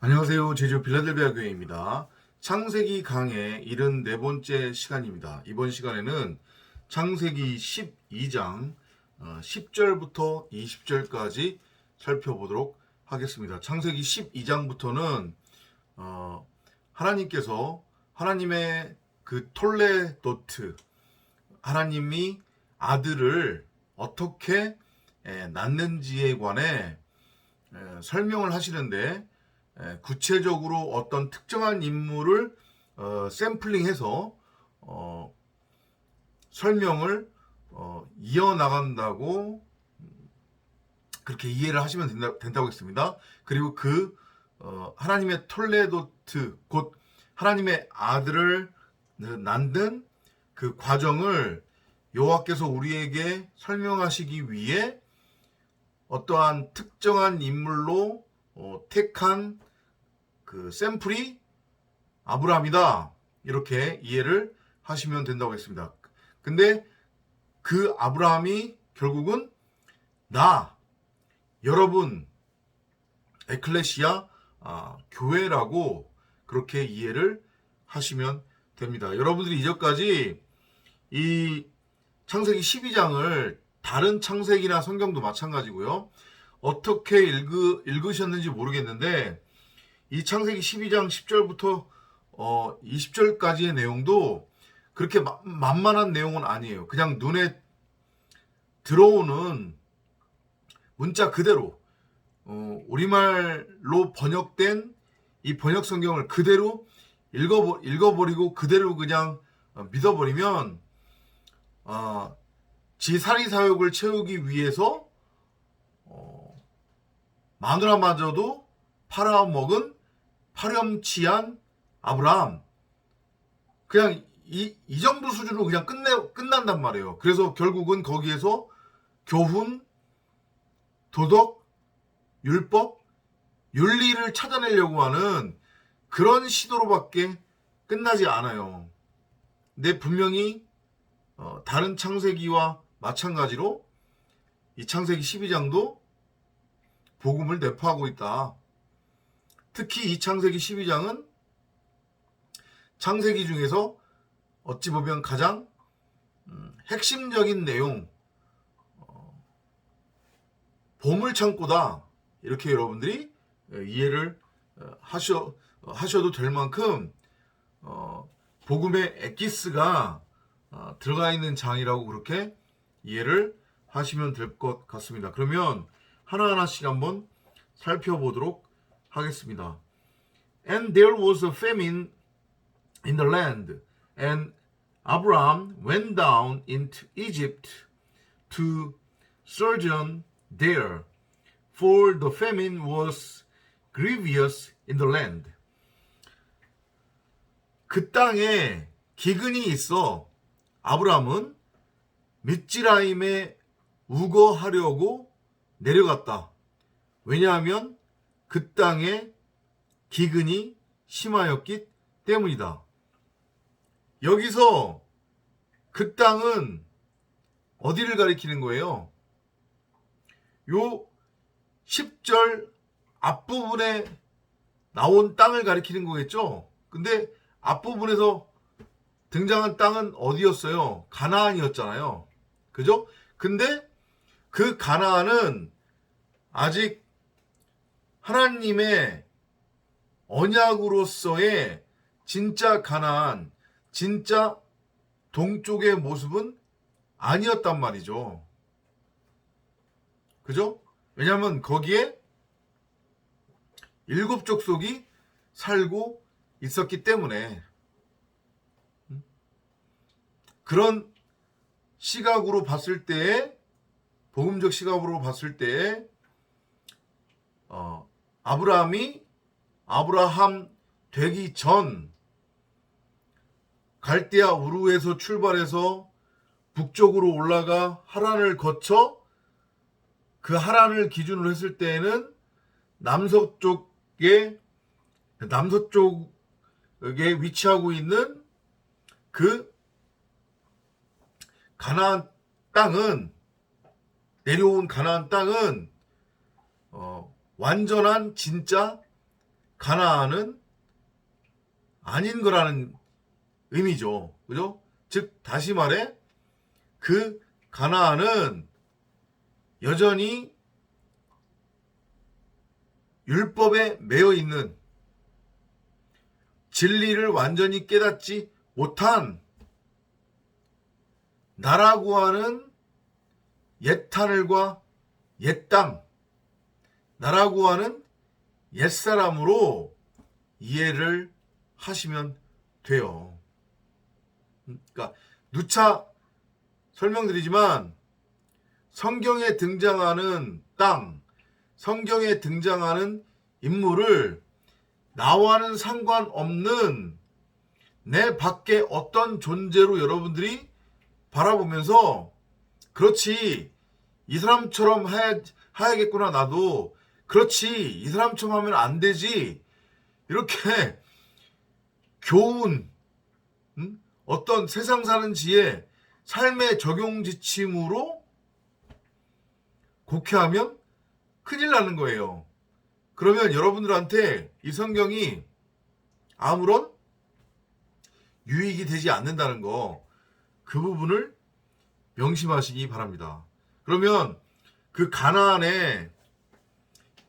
안녕하세요. 제주 빌라델비아 교회입니다. 창세기 강의 74번째 시간입니다. 이번 시간에는 창세기 12장 10절부터 20절까지 살펴보도록 하겠습니다. 창세기 12장부터는 하나님께서 하나님의 그 톨레도트, 하나님이 아들을 어떻게 낳는지에 관해 설명을 하시는데, 구체적으로 어떤 특정한 인물을 샘플링해서 설명을 이어나간다고 그렇게 이해를 하시면 된다고 했습니다. 그리고 그 하나님의 톨레도트, 곧 하나님의 아들을 낳는 그 과정을 여호와께서 우리에게 설명하시기 위해 어떠한 특정한 인물로 택한 그 샘플이 아브라함이다, 이렇게 이해를 하시면 된다고 했습니다. 근데 그 아브라함이 결국은 여러분, 에클레시아, 교회라고 그렇게 이해를 하시면 됩니다. 여러분들이 이전까지 이 창세기 12장을 다른 창세기나 성경도 마찬가지고요, 어떻게 읽으셨는지 모르겠는데, 이 창세기 12장 10절부터 20절까지의 내용도 그렇게 만만한 내용은 아니에요. 그냥 눈에 들어오는 문자 그대로 우리말로 번역된 이 번역 성경을 그대로 읽어버리고 그대로 그냥 믿어버리면 지 사리사욕을 채우기 위해서 마누라마저도 팔아먹은 파렴치한 아브라함, 그냥 이 정도 수준으로 그냥 끝난단 말이에요. 그래서 결국은 거기에서 교훈, 도덕, 율법, 윤리를 찾아내려고 하는 그런 시도로밖에 끝나지 않아요. 근데 분명히 다른 창세기와 마찬가지로 이 창세기 12장도 복음을 내포하고 있다. 특히 이 창세기 12장은 창세기 중에서 어찌 보면 가장 핵심적인 내용, 보물창고다, 이렇게 여러분들이 이해를 하셔도 될 만큼 복음의 엑기스가 들어가 있는 장이라고 그렇게 이해를 하시면 될 것 같습니다. 그러면 하나하나씩 한번 살펴보도록 하겠습니다. And there was a famine in the land, and Abraham went down into Egypt to sojourn there, for the famine was grievous in the land. 그 땅에 기근이 있어 아브라함은 미츠라임에 우거하려고 내려갔다. 왜냐하면 그 땅에 기근이 심하였기 때문이다. 여기서 그 땅은 어디를 가리키는 거예요? 요 10절 앞부분에 나온 땅을 가리키는 거겠죠? 근데 앞부분에서 등장한 땅은 어디였어요? 가나안이었잖아요. 그죠? 근데 그 가나안은 아직 하나님의 언약으로서의 진짜 가나안, 진짜 동쪽의 모습은 아니었단 말이죠. 그죠? 왜냐하면 거기에 7 족속이 살고 있었기 때문에. 그런 시각으로 봤을 때, 복음적 시각으로 봤을 때 아브라함이 아브라함 되기 전 갈대아 우르에서 출발해서 북쪽으로 올라가 하란을 거쳐 그 하란을 기준으로 했을 때에는 남서쪽에 위치하고 있는 그 가나안 땅은, 내려온 가나안 땅은 완전한 진짜 가나안은 아닌 거라는 의미죠. 그죠? 즉 다시 말해 그 가나안은 여전히 율법에 매여 있는, 진리를 완전히 깨닫지 못한 나라고 하는 옛하늘과 옛땅, 나라고 하는 옛사람으로 이해를 하시면 돼요. 그러니까 누차 설명드리지만 성경에 등장하는 땅, 성경에 등장하는 인물을 나와는 상관없는 내 밖에 어떤 존재로 여러분들이 바라보면서 그렇지, 이 사람처럼 해야겠구나, 나도 그렇지, 이 사람처럼 하면 안 되지, 이렇게 교훈, 어떤 세상 사는 지혜, 삶의 적용 지침으로 곡해하면 큰일 나는 거예요. 그러면 여러분들한테 이 성경이 아무런 유익이 되지 않는다는 거, 그 부분을 명심하시기 바랍니다. 그러면 그 가나안에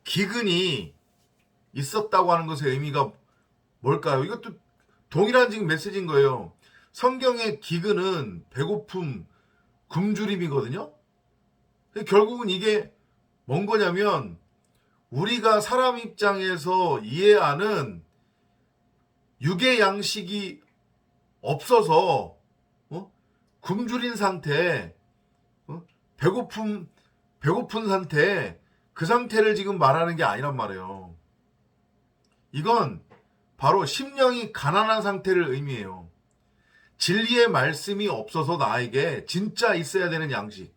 기근이 있었다고 하는 것의 의미가 뭘까요? 이것도 동일한 지금 메시지인 거예요. 성경의 기근은 배고픔, 굶주림이거든요. 결국은 이게 뭔 거냐면 우리가 사람 입장에서 이해하는 육의 양식이 없어서 굶주린 상태, 배고픈 상태, 그 상태를 지금 말하는 게 아니란 말이에요. 이건 바로 심령이 가난한 상태를 의미해요. 진리의 말씀이 없어서 나에게 진짜 있어야 되는 양식.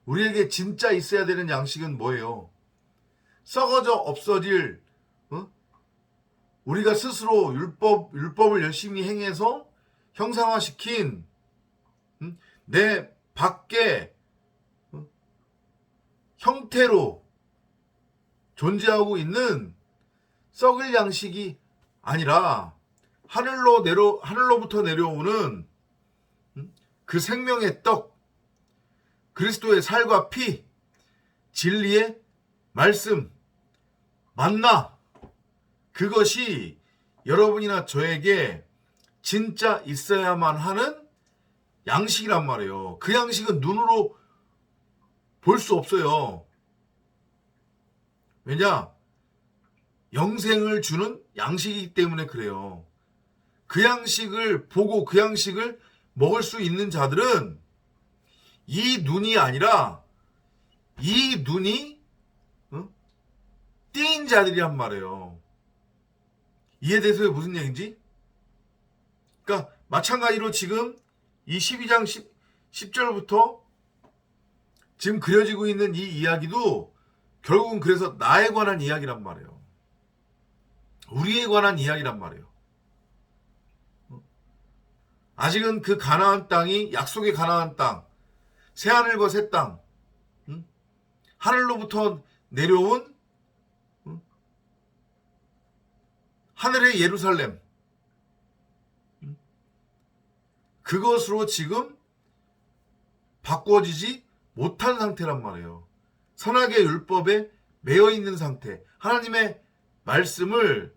우리에게 진짜 있어야 되는 양식은 뭐예요? 썩어져 없어질, 우리가 스스로 율법을 열심히 행해서 형상화시킨 내 밖에 형태로 존재하고 있는 썩을 양식이 아니라 하늘로부터 내려오는 그 생명의 떡, 그리스도의 살과 피, 진리의 말씀, 만나, 그것이 여러분이나 저에게 진짜 있어야만 하는 양식이란 말이에요. 그 양식은 눈으로 볼 수 없어요. 왜냐? 영생을 주는 양식이기 때문에 그래요. 그 양식을 보고 그 양식을 먹을 수 있는 자들은 이 눈이 아니라 이 눈이 띵 자들이란 말이에요. 이해돼서요? 무슨 얘기인지? 그러니까 마찬가지로 지금 이 12장 10절부터 지금 그려지고 있는 이 이야기도 결국은 그래서 나에 관한 이야기란 말이에요. 우리에 관한 이야기란 말이에요. 아직은 그 가나안 땅이 약속의 가나안 땅, 새하늘과 새 땅, 하늘로부터 내려온 하늘의 예루살렘, 그것으로 지금 바꿔지지 못한 상태란 말이에요. 선악의 율법에 매여 있는 상태, 하나님의 말씀을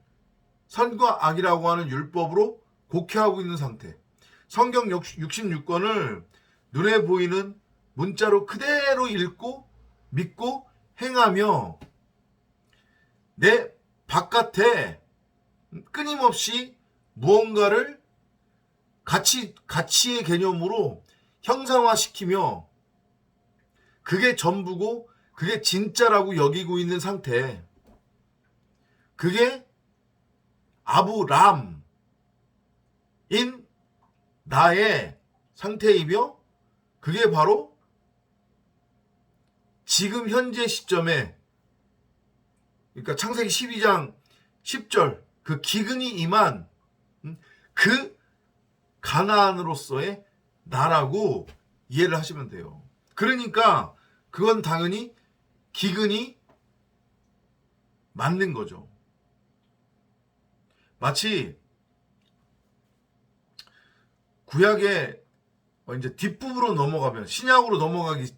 선과 악이라고 하는 율법으로 곡해하고 있는 상태. 성경 66권을 눈에 보이는 문자로 그대로 읽고 믿고 행하며 내 바깥에 끊임없이 무언가를 가치의 개념으로 형상화시키며 그게 전부고 그게 진짜라고 여기고 있는 상태. 그게 아부람인 나의 상태이며 그게 바로 지금 현재 시점에, 그러니까 창세기 12장 10절 그 기근이 임한 그 가나안으로서의 나라고 이해를 하시면 돼요. 그러니까 그건 당연히 기근이 맞는 거죠. 마치 구약의 이제 뒷부분으로 넘어가면, 신약으로 넘어가기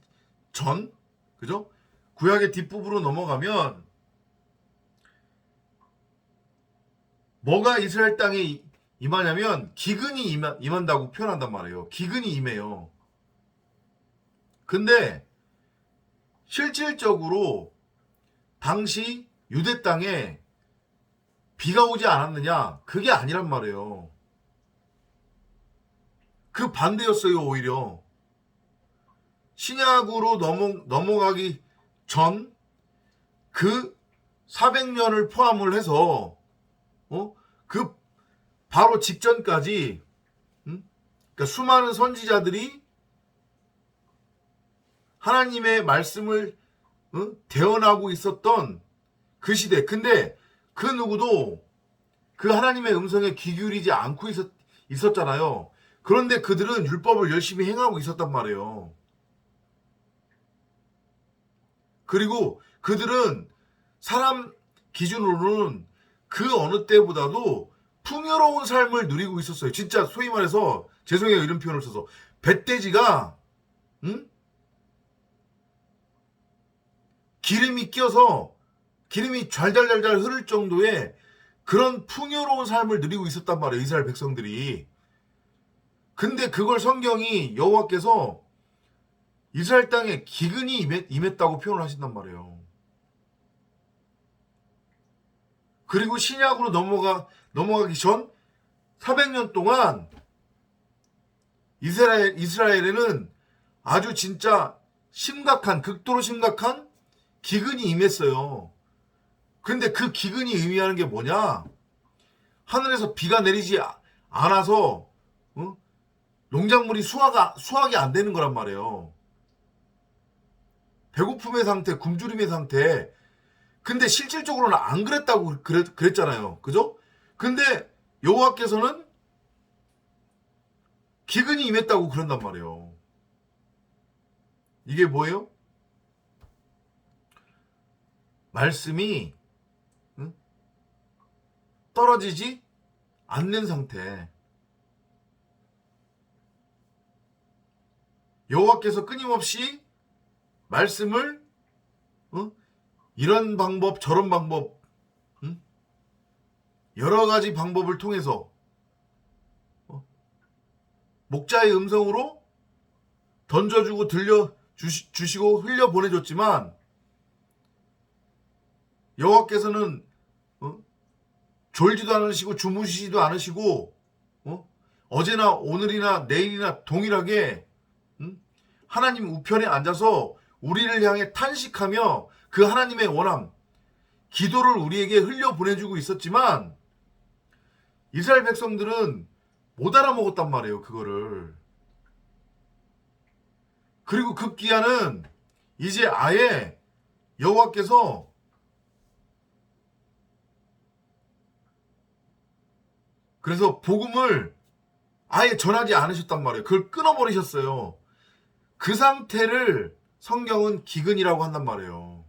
전, 그죠? 구약의 뒷부분으로 넘어가면 뭐가 이스라엘 땅에 임하냐면 기근이 임한다고 표현한단 말이에요. 기근이 임해요. 근데 실질적으로 당시 유대 땅에 비가 오지 않았느냐? 그게 아니란 말이에요. 그 반대였어요, 오히려. 신약으로 넘어가기 전 그 400년을 포함을 해서 그 바로 직전까지 그러니까 수많은 선지자들이 하나님의 말씀을 대언하고 있었던 그 시대. 근데 그 누구도 그 하나님의 음성에 귀 기울이지 않고 있었잖아요. 그런데 그들은 율법을 열심히 행하고 있었단 말이에요. 그리고 그들은 사람 기준으로는 그 어느 때보다도 풍요로운 삶을 누리고 있었어요. 진짜 소위 말해서, 죄송해요 이런 표현을 써서, 뱃돼지가 기름이 껴서 기름이 잘잘잘잘 흐를 정도의 그런 풍요로운 삶을 누리고 있었단 말이에요, 이스라엘 백성들이. 근데 그걸 성경이 여호와께서 이스라엘 땅에 기근이 임했다고 표현을 하신단 말이에요. 그리고 신약으로 넘어가기 전 400년 동안 이스라엘에는 아주 진짜 극도로 심각한 기근이 임했어요. 근데 그 기근이 의미하는 게 뭐냐? 하늘에서 비가 내리지 않아서 농작물이 수확이 안 되는 거란 말이에요. 배고픔의 상태, 굶주림의 상태. 근데 실질적으로는 안 그랬다고 그랬잖아요. 그죠? 근데 여호와께서는 기근이 임했다고 그런단 말이에요. 이게 뭐예요? 말씀이 떨어지지 않는 상태. 여호와께서 끊임없이 말씀을 이런 방법 저런 방법 여러 가지 방법을 통해서 목자의 음성으로 던져주고 들려주시고 흘려보내줬지만, 여호와께서는 졸지도 않으시고 주무시지도 않으시고 어제나 오늘이나 내일이나 동일하게 하나님 우편에 앉아서 우리를 향해 탄식하며 그 하나님의 원함, 기도를 우리에게 흘려보내주고 있었지만 이스라엘 백성들은 못 알아먹었단 말이에요, 그거를. 그리고 급기야는 이제 아예 여호와께서 그래서 복음을 아예 전하지 않으셨단 말이에요. 그걸 끊어버리셨어요. 그 상태를 성경은 기근이라고 한단 말이에요.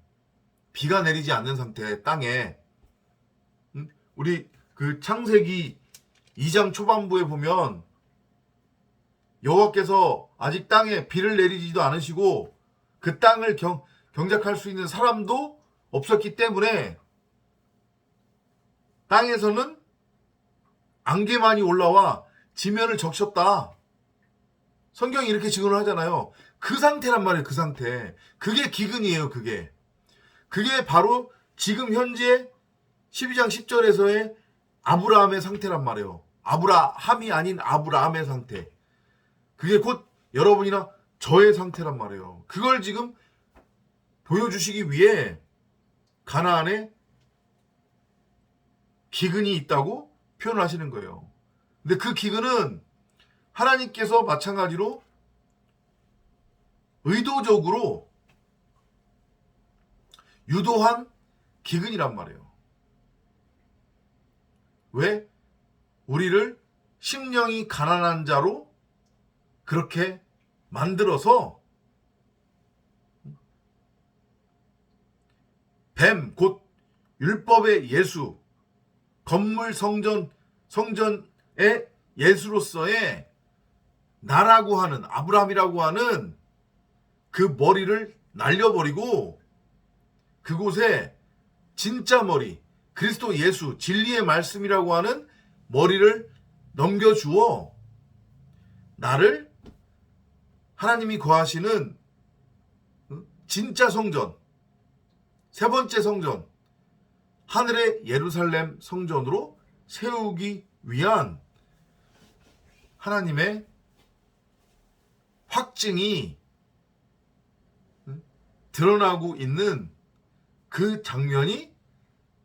비가 내리지 않는 상태, 땅에. 우리 그 창세기 2장 초반부에 보면 여호와께서 아직 땅에 비를 내리지도 않으시고 그 땅을 경작할 수 있는 사람도 없었기 때문에 땅에서는 안개만이 올라와 지면을 적셨다. 성경이 이렇게 증언을 하잖아요. 그 상태란 말이에요. 그 상태. 그게 기근이에요. 그게 바로 지금 현재 12장 10절에서의 아브라함의 상태란 말이에요. 아브라함이 아닌 아브라함의 상태. 그게 곧 여러분이나 저의 상태란 말이에요. 그걸 지금 보여주시기 위해 가나안에 기근이 있다고 표현을 하시는 거예요. 근데 그 기근은 하나님께서 마찬가지로 의도적으로 유도한 기근이란 말이에요. 왜? 우리를 심령이 가난한 자로 그렇게 만들어서 뱀, 곧 율법의 예수, 건물 성전의 예수로서의 나라고 하는 아브라함이라고 하는 그 머리를 날려버리고 그곳에 진짜 머리 그리스도 예수 진리의 말씀이라고 하는 머리를 넘겨주어 나를 하나님이 거하시는 진짜 성전 세 번째 성전 하늘의 예루살렘 성전으로 세우기 위한 하나님의 확증이 드러나고 있는 그 장면이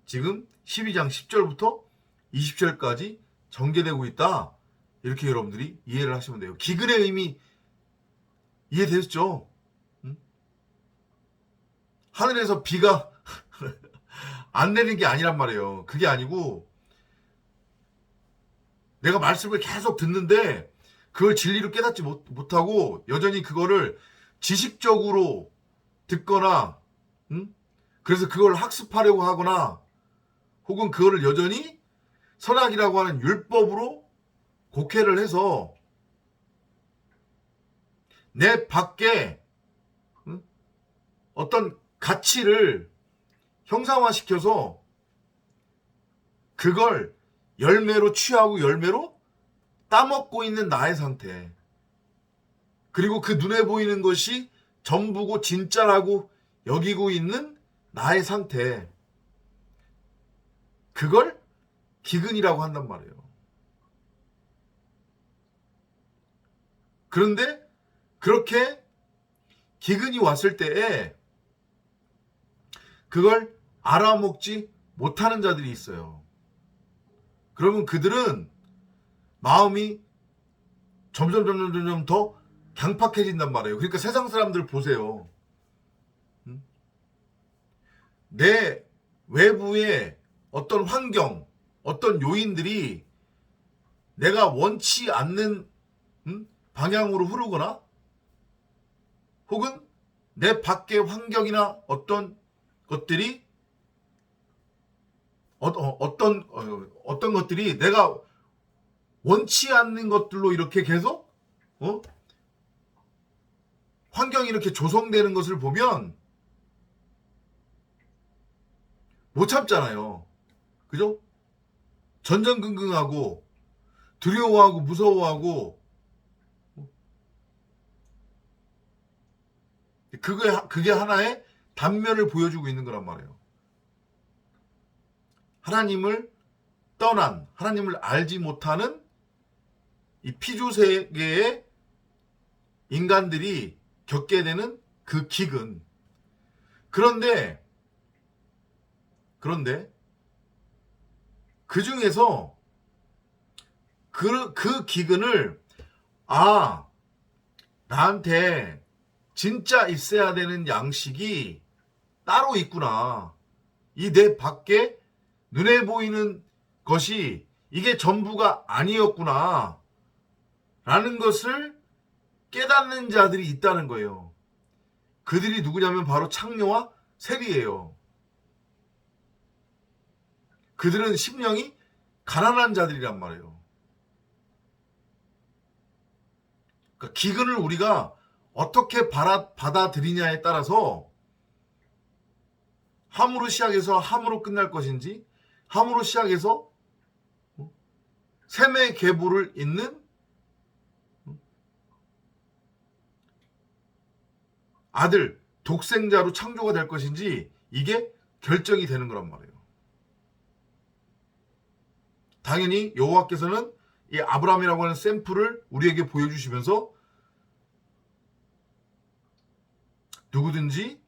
지금 12장 10절부터 20절까지 전개되고 있다. 이렇게 여러분들이 이해를 하시면 돼요. 기근의 의미 이해되셨죠? 하늘에서 비가 안 내리는 게 아니란 말이에요. 그게 아니고 내가 말씀을 계속 듣는데 그걸 진리로 깨닫지 못하고 여전히 그거를 지식적으로 듣거나 그래서 그걸 학습하려고 하거나 혹은 그거를 여전히 선악이라고 하는 율법으로 곡해를 해서 내 밖에 어떤 가치를 형상화시켜서 그걸 열매로 취하고 열매로 따먹고 있는 나의 상태. 그리고 그 눈에 보이는 것이 전부고 진짜라고 여기고 있는 나의 상태. 그걸 기근이라고 한단 말이에요. 그런데 그렇게 기근이 왔을 때에 그걸 알아먹지 못하는 자들이 있어요. 그러면 그들은 마음이 점점 더 강팍해진단 말이에요. 그러니까 세상 사람들 보세요. 내 외부의 어떤 환경, 어떤 요인들이 내가 원치 않는 방향으로 흐르거나 혹은 내 밖의 환경이나 어떤 것들이 어떤 것들이 내가 원치 않는 것들로 이렇게 계속 환경이 이렇게 조성되는 것을 보면 못 참잖아요. 그죠? 전전긍긍하고 두려워하고 무서워하고 그게 하나의 단면을 보여주고 있는 거란 말이에요. 하나님을 떠난 하나님을 알지 못하는 이 피조세계의 인간들이 겪게 되는 그 기근. 그런데 그 중에서 그 기근을 나한테 진짜 있어야 되는 양식이 따로 있구나. 이 내 밖에 눈에 보이는 것이 이게 전부가 아니었구나. 라는 것을 깨닫는 자들이 있다는 거예요. 그들이 누구냐면 바로 창녀와 세리예요. 그들은 심령이 가난한 자들이란 말이에요. 그러니까 기근을 우리가 어떻게 받아들이냐에 따라서 함으로 시작해서 함으로 끝날 것인지 함으로 시작해서 샘의 계보를 잇는 아들, 독생자로 창조가 될 것인지 이게 결정이 되는 거란 말이에요. 당연히 여호와께서는 이 아브라함이라고 하는 샘플을 우리에게 보여주시면서 누구든지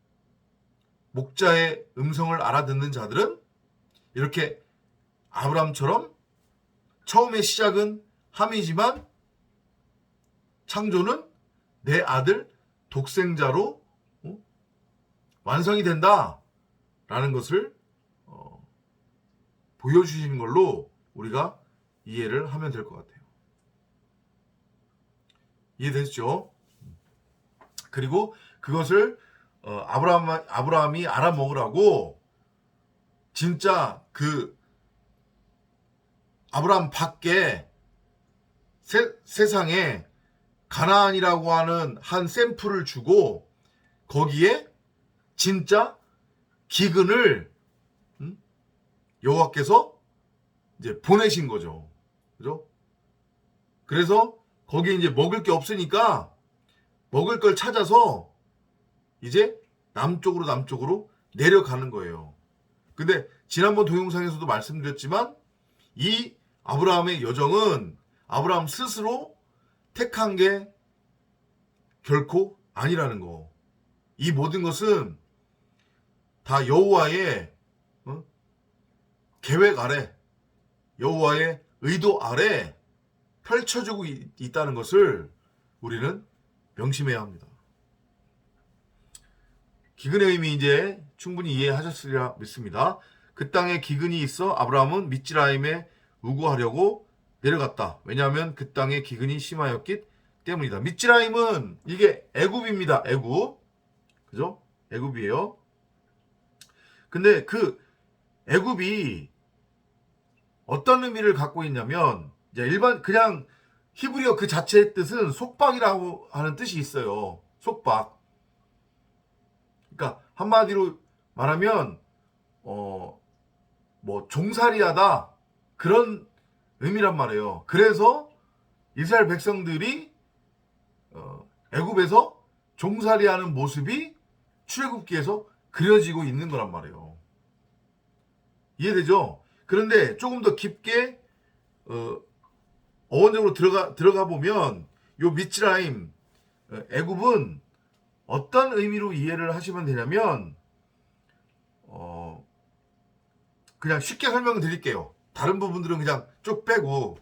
목자의 음성을 알아듣는 자들은 이렇게 아브라함처럼 처음에 시작은 함이지만 창조는 내 아들 독생자로 완성이 된다라는 것을 보여주시는 걸로 우리가 이해를 하면 될 것 같아요. 이해되시죠? 그리고 그것을 아브라함이 알아먹으라고 진짜 그 아브라함 밖에 세상에 가나안이라고 하는 한 샘플을 주고 거기에 진짜 기근을 여호와께서 이제 보내신 거죠. 그죠? 그래서 거기에 이제 먹을 게 없으니까 먹을 걸 찾아서 이제 남쪽으로 내려가는 거예요. 근데 지난번 동영상에서도 말씀드렸지만 이 아브라함의 여정은 아브라함 스스로 택한 게 결코 아니라는 거. 이 모든 것은 다 여호와의 계획 아래, 여호와의 의도 아래 펼쳐지고 있다는 것을 우리는 명심해야 합니다. 기근의 의미 이제 충분히 이해하셨으리라 믿습니다. 그 땅에 기근이 있어 아브라함은 미츠라임에 우구하려고 내려갔다. 왜냐하면 그 땅에 기근이 심하였기 때문이다. 미츠라임은 이게 애굽입니다. 애굽. 그죠? 애굽이에요. 근데 그 애굽이 어떤 의미를 갖고 있냐면 이제 일반 그냥 히브리어 그 자체의 뜻은 속박이라고 하는 뜻이 있어요. 속박. 그러니까 한마디로 말하면 뭐 종살이하다 그런 의미란 말이에요. 그래서 이스라엘 백성들이 애굽에서 종살이하는 모습이 출애굽기에서 그려지고 있는 거란 말이에요. 이해되죠? 그런데 조금 더 깊게 어원적으로 들어가 보면 요 미츠라임 애굽은 어떤 의미로 이해를 하시면 되냐면 그냥 쉽게 설명을 드릴게요. 다른 부분들은 그냥 쭉 빼고,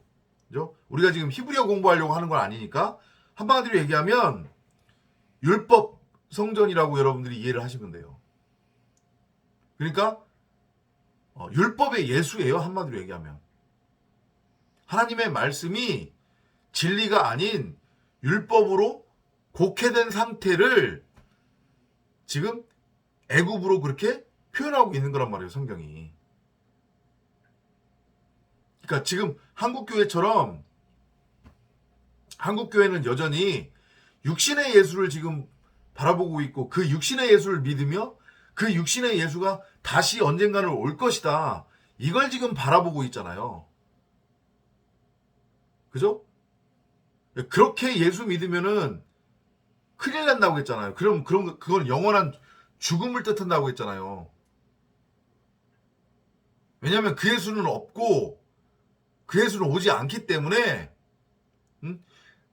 그죠? 우리가 지금 히브리어 공부하려고 하는 건 아니니까 한마디로 얘기하면 율법 성전이라고 여러분들이 이해를 하시면 돼요. 그러니까 율법의 예수예요. 한마디로 얘기하면 하나님의 말씀이 진리가 아닌 율법으로 곡해된 상태를 지금 애굽으로 그렇게 표현하고 있는 거란 말이에요. 성경이. 그러니까 지금 한국교회처럼 한국교회는 여전히 육신의 예수를 지금 바라보고 있고 그 육신의 예수를 믿으며 그 육신의 예수가 다시 언젠가는 올 것이다. 이걸 지금 바라보고 있잖아요. 그죠? 그렇게 예수 믿으면은 큰일 난다고 했잖아요. 그건 영원한 죽음을 뜻한다고 했잖아요. 왜냐하면 그 예수는 없고 그 예수는 오지 않기 때문에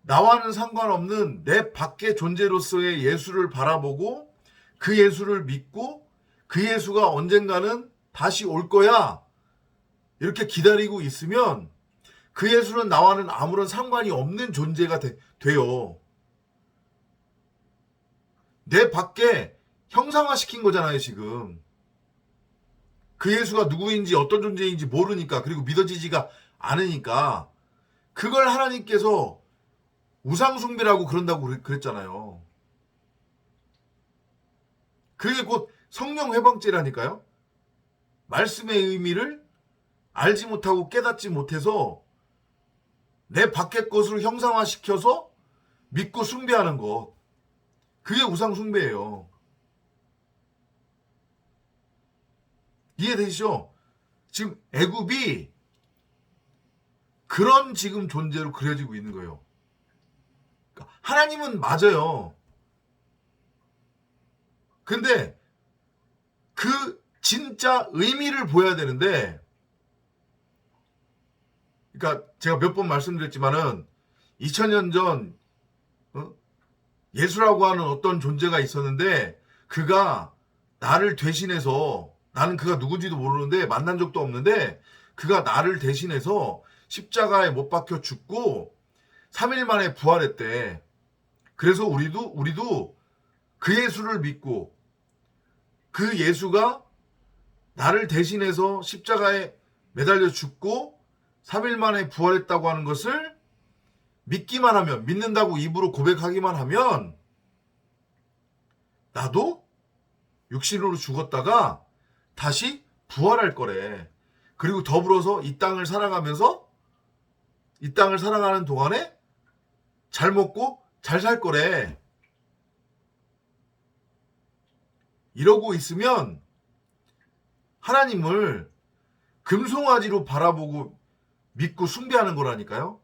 나와는 상관없는 내 밖의 존재로서의 예수를 바라보고 그 예수를 믿고 그 예수가 언젠가는 다시 올 거야 이렇게 기다리고 있으면 그 예수는 나와는 아무런 상관이 없는 존재가 돼요. 내 밖에 형상화시킨 거잖아요. 지금 그 예수가 누구인지 어떤 존재인지 모르니까 그리고 믿어지지가 않으니까 그걸 하나님께서 우상숭배라고 그런다고 그랬잖아요. 그게 곧 성령 회방죄라니까요. 말씀의 의미를 알지 못하고 깨닫지 못해서 내 밖의 것을 형상화시켜서 믿고 숭배하는 것. 그게 우상숭배예요. 이해되시죠? 지금 애굽이 그런 지금 존재로 그려지고 있는 거예요. 그러니까 하나님은 맞아요. 근데 그 진짜 의미를 보여야 되는데, 그러니까 제가 몇 번 말씀드렸지만은 2000년 전 예수라고 하는 어떤 존재가 있었는데 그가 나를 대신해서, 나는 그가 누군지도 모르는데 만난 적도 없는데 그가 나를 대신해서 십자가에 못 박혀 죽고 3일 만에 부활했대. 그래서 우리도 그 예수를 믿고 그 예수가 나를 대신해서 십자가에 매달려 죽고 3일 만에 부활했다고 하는 것을 믿기만 하면, 믿는다고 입으로 고백하기만 하면 나도 육신으로 죽었다가 다시 부활할 거래. 그리고 더불어서 이 땅을 살아가면서 이 땅을 살아가는 동안에 잘 먹고 잘 살 거래. 이러고 있으면 하나님을 금송아지로 바라보고 믿고 숭배하는 거라니까요.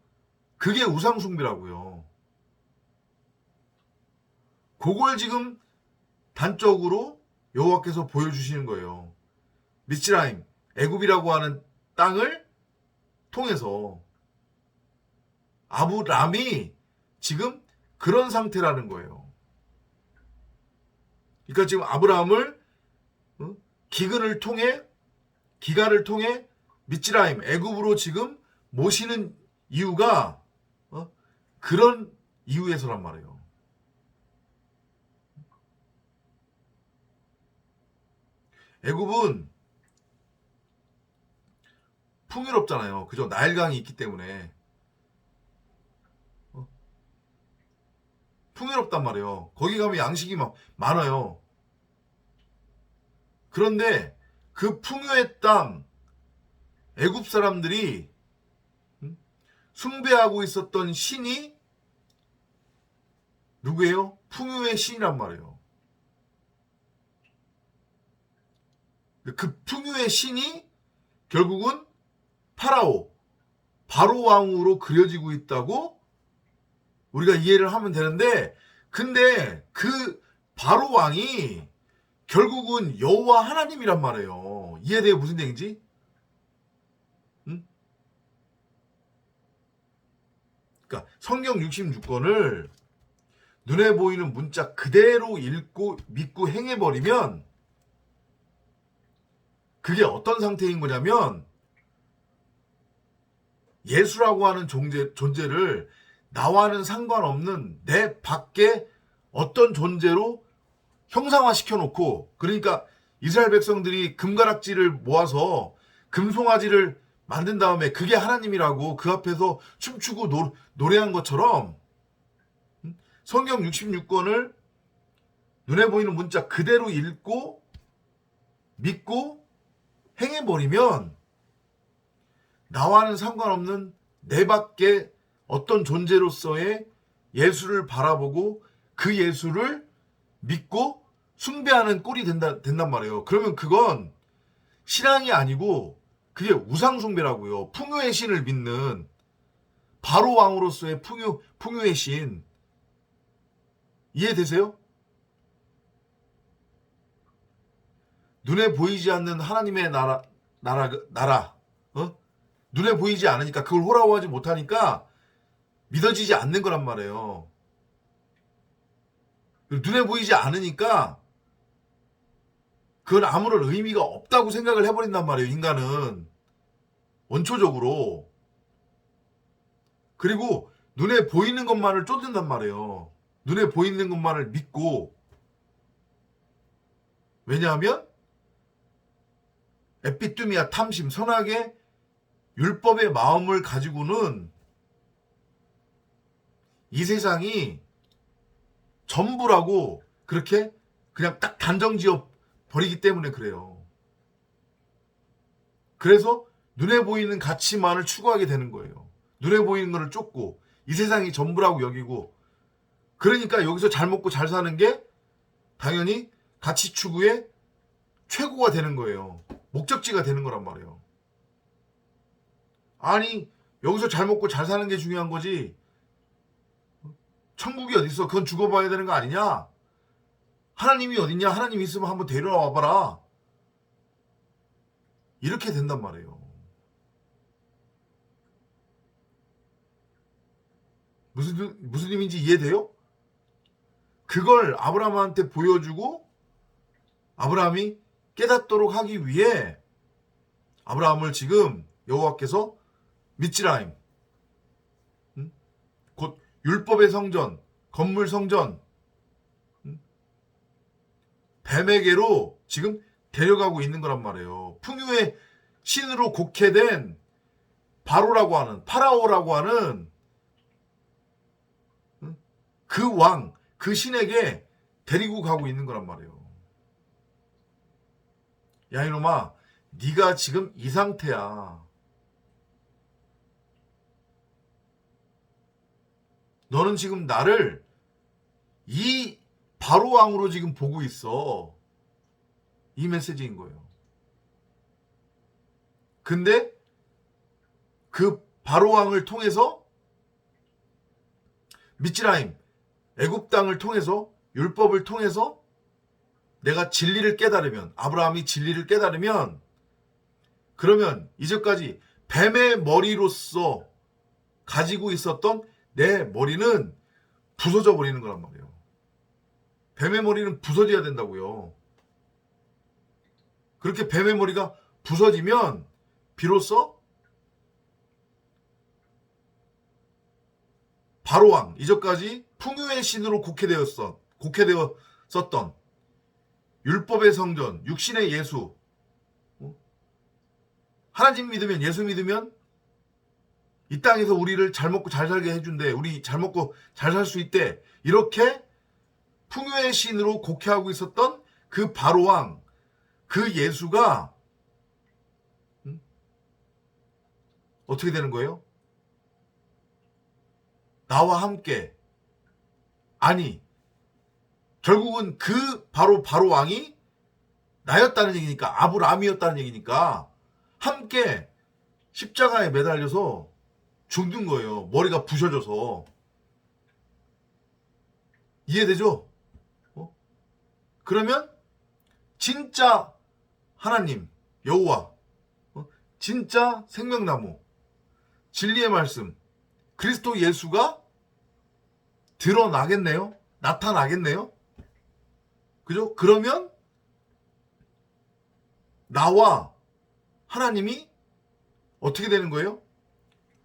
그게 우상숭배라고요. 그걸 지금 단적으로 여호와께서 보여주시는 거예요. 미스라임, 애굽이라고 하는 땅을 통해서 아브람이 지금 그런 상태라는 거예요. 그러니까 지금 아브람을 기근을 통해 기가를 통해 미스라임, 애굽으로 지금 모시는 이유가 그런 이유에서란 말이에요. 애굽은 풍요롭잖아요. 그죠? 나일강이 있기 때문에 풍요롭단 말이에요. 거기 가면 양식이 막 많아요. 그런데 그 풍요의 땅 애굽 사람들이 숭배하고 있었던 신이 누구예요? 풍요의 신이란 말이에요. 그 풍요의 신이 결국은 바로 왕으로 그려지고 있다고 우리가 이해를 하면 되는데, 근데 그 바로 왕이 결국은 여호와 하나님이란 말이에요. 이해돼요? 무슨 얘기인지? 응? 그러니까 성경 66권을 눈에 보이는 문자 그대로 읽고 믿고 행해버리면 그게 어떤 상태인 거냐면, 예수라고 하는 존재를 나와는 상관없는 내 밖에 어떤 존재로 형상화시켜 놓고, 그러니까 이스라엘 백성들이 금가락지를 모아서 금송아지를 만든 다음에 그게 하나님이라고 그 앞에서 춤추고 노래한 것처럼 성경 66권을 눈에 보이는 문자 그대로 읽고 믿고 행해버리면 나와는 상관없는 내 밖에 어떤 존재로서의 예수를 바라보고 그 예수를 믿고 숭배하는 꼴이 된단 말이에요. 그러면 그건 신앙이 아니고 그게 우상숭배라고요. 풍요의 신을 믿는 바로 왕으로서의 풍요의 신. 이해되세요? 눈에 보이지 않는 하나님의 나라, 눈에 보이지 않으니까, 그걸 호라호하지 못하니까 믿어지지 않는 거란 말이에요. 눈에 보이지 않으니까 그건 아무런 의미가 없다고 생각을 해버린단 말이에요. 인간은 원초적으로. 그리고 눈에 보이는 것만을 쫓는단 말이에요. 눈에 보이는 것만을 믿고. 왜냐하면 에피뚜미아, 탐심, 선악의 율법의 마음을 가지고는 이 세상이 전부라고 그렇게 그냥 딱 단정지어 버리기 때문에 그래요. 그래서 눈에 보이는 가치만을 추구하게 되는 거예요. 눈에 보이는 거를 쫓고 이 세상이 전부라고 여기고, 그러니까 여기서 잘 먹고 잘 사는 게 당연히 가치 추구의 최고가 되는 거예요. 목적지가 되는 거란 말이에요. 아니, 여기서 잘 먹고 잘 사는 게 중요한 거지 천국이 어디 있어? 그건 죽어봐야 되는 거 아니냐? 하나님이 어딨냐? 하나님 있으면 한번 데려와 봐라. 이렇게 된단 말이에요. 무슨 의미인지 이해돼요? 그걸 아브라함한테 보여주고 아브라함이 깨닫도록 하기 위해 아브라함을 지금 여호와께서 미츠라임, 곧 율법의 성전, 건물 성전, 뱀에게로 지금 데려가고 있는 거란 말이에요. 풍요의 신으로 곡해된 바로라고 하는, 파라오라고 하는 그 왕, 그 신에게 데리고 가고 있는 거란 말이에요. 야 이놈아, 네가 지금 이 상태야. 너는 지금 나를 이 바로왕으로 지금 보고 있어. 이 메시지인 거예요. 근데 그 바로왕을 통해서 미츠라임, 애굽 땅을 통해서, 율법을 통해서 내가 진리를 깨달으면, 아브라함이 진리를 깨달으면, 그러면 이제까지 뱀의 머리로서 가지고 있었던 내 머리는 부서져 버리는 거란 말이에요. 뱀의 머리는 부서져야 된다고요. 그렇게 뱀의 머리가 부서지면 비로소 바로왕, 이전까지 풍요의 신으로 곡해되었었던 율법의 성전, 육신의 예수, 하나님 믿으면, 예수 믿으면 이 땅에서 우리를 잘 먹고 잘 살게 해준대. 우리 잘 먹고 잘 살 수 있대. 이렇게 풍요의 신으로 곡해하고 있었던 그 바로왕, 그 예수가 어떻게 되는 거예요? 나와 함께, 아니, 결국은 그 바로왕이 나였다는 얘기니까, 아브라함이었다는 얘기니까 함께 십자가에 매달려서 죽는 거예요. 머리가 부셔져서. 이해되죠? 그러면 진짜 하나님, 여호와, 진짜 생명나무, 진리의 말씀, 그리스도 예수가 드러나겠네요? 나타나겠네요? 그죠? 그러면 나와 하나님이 어떻게 되는 거예요?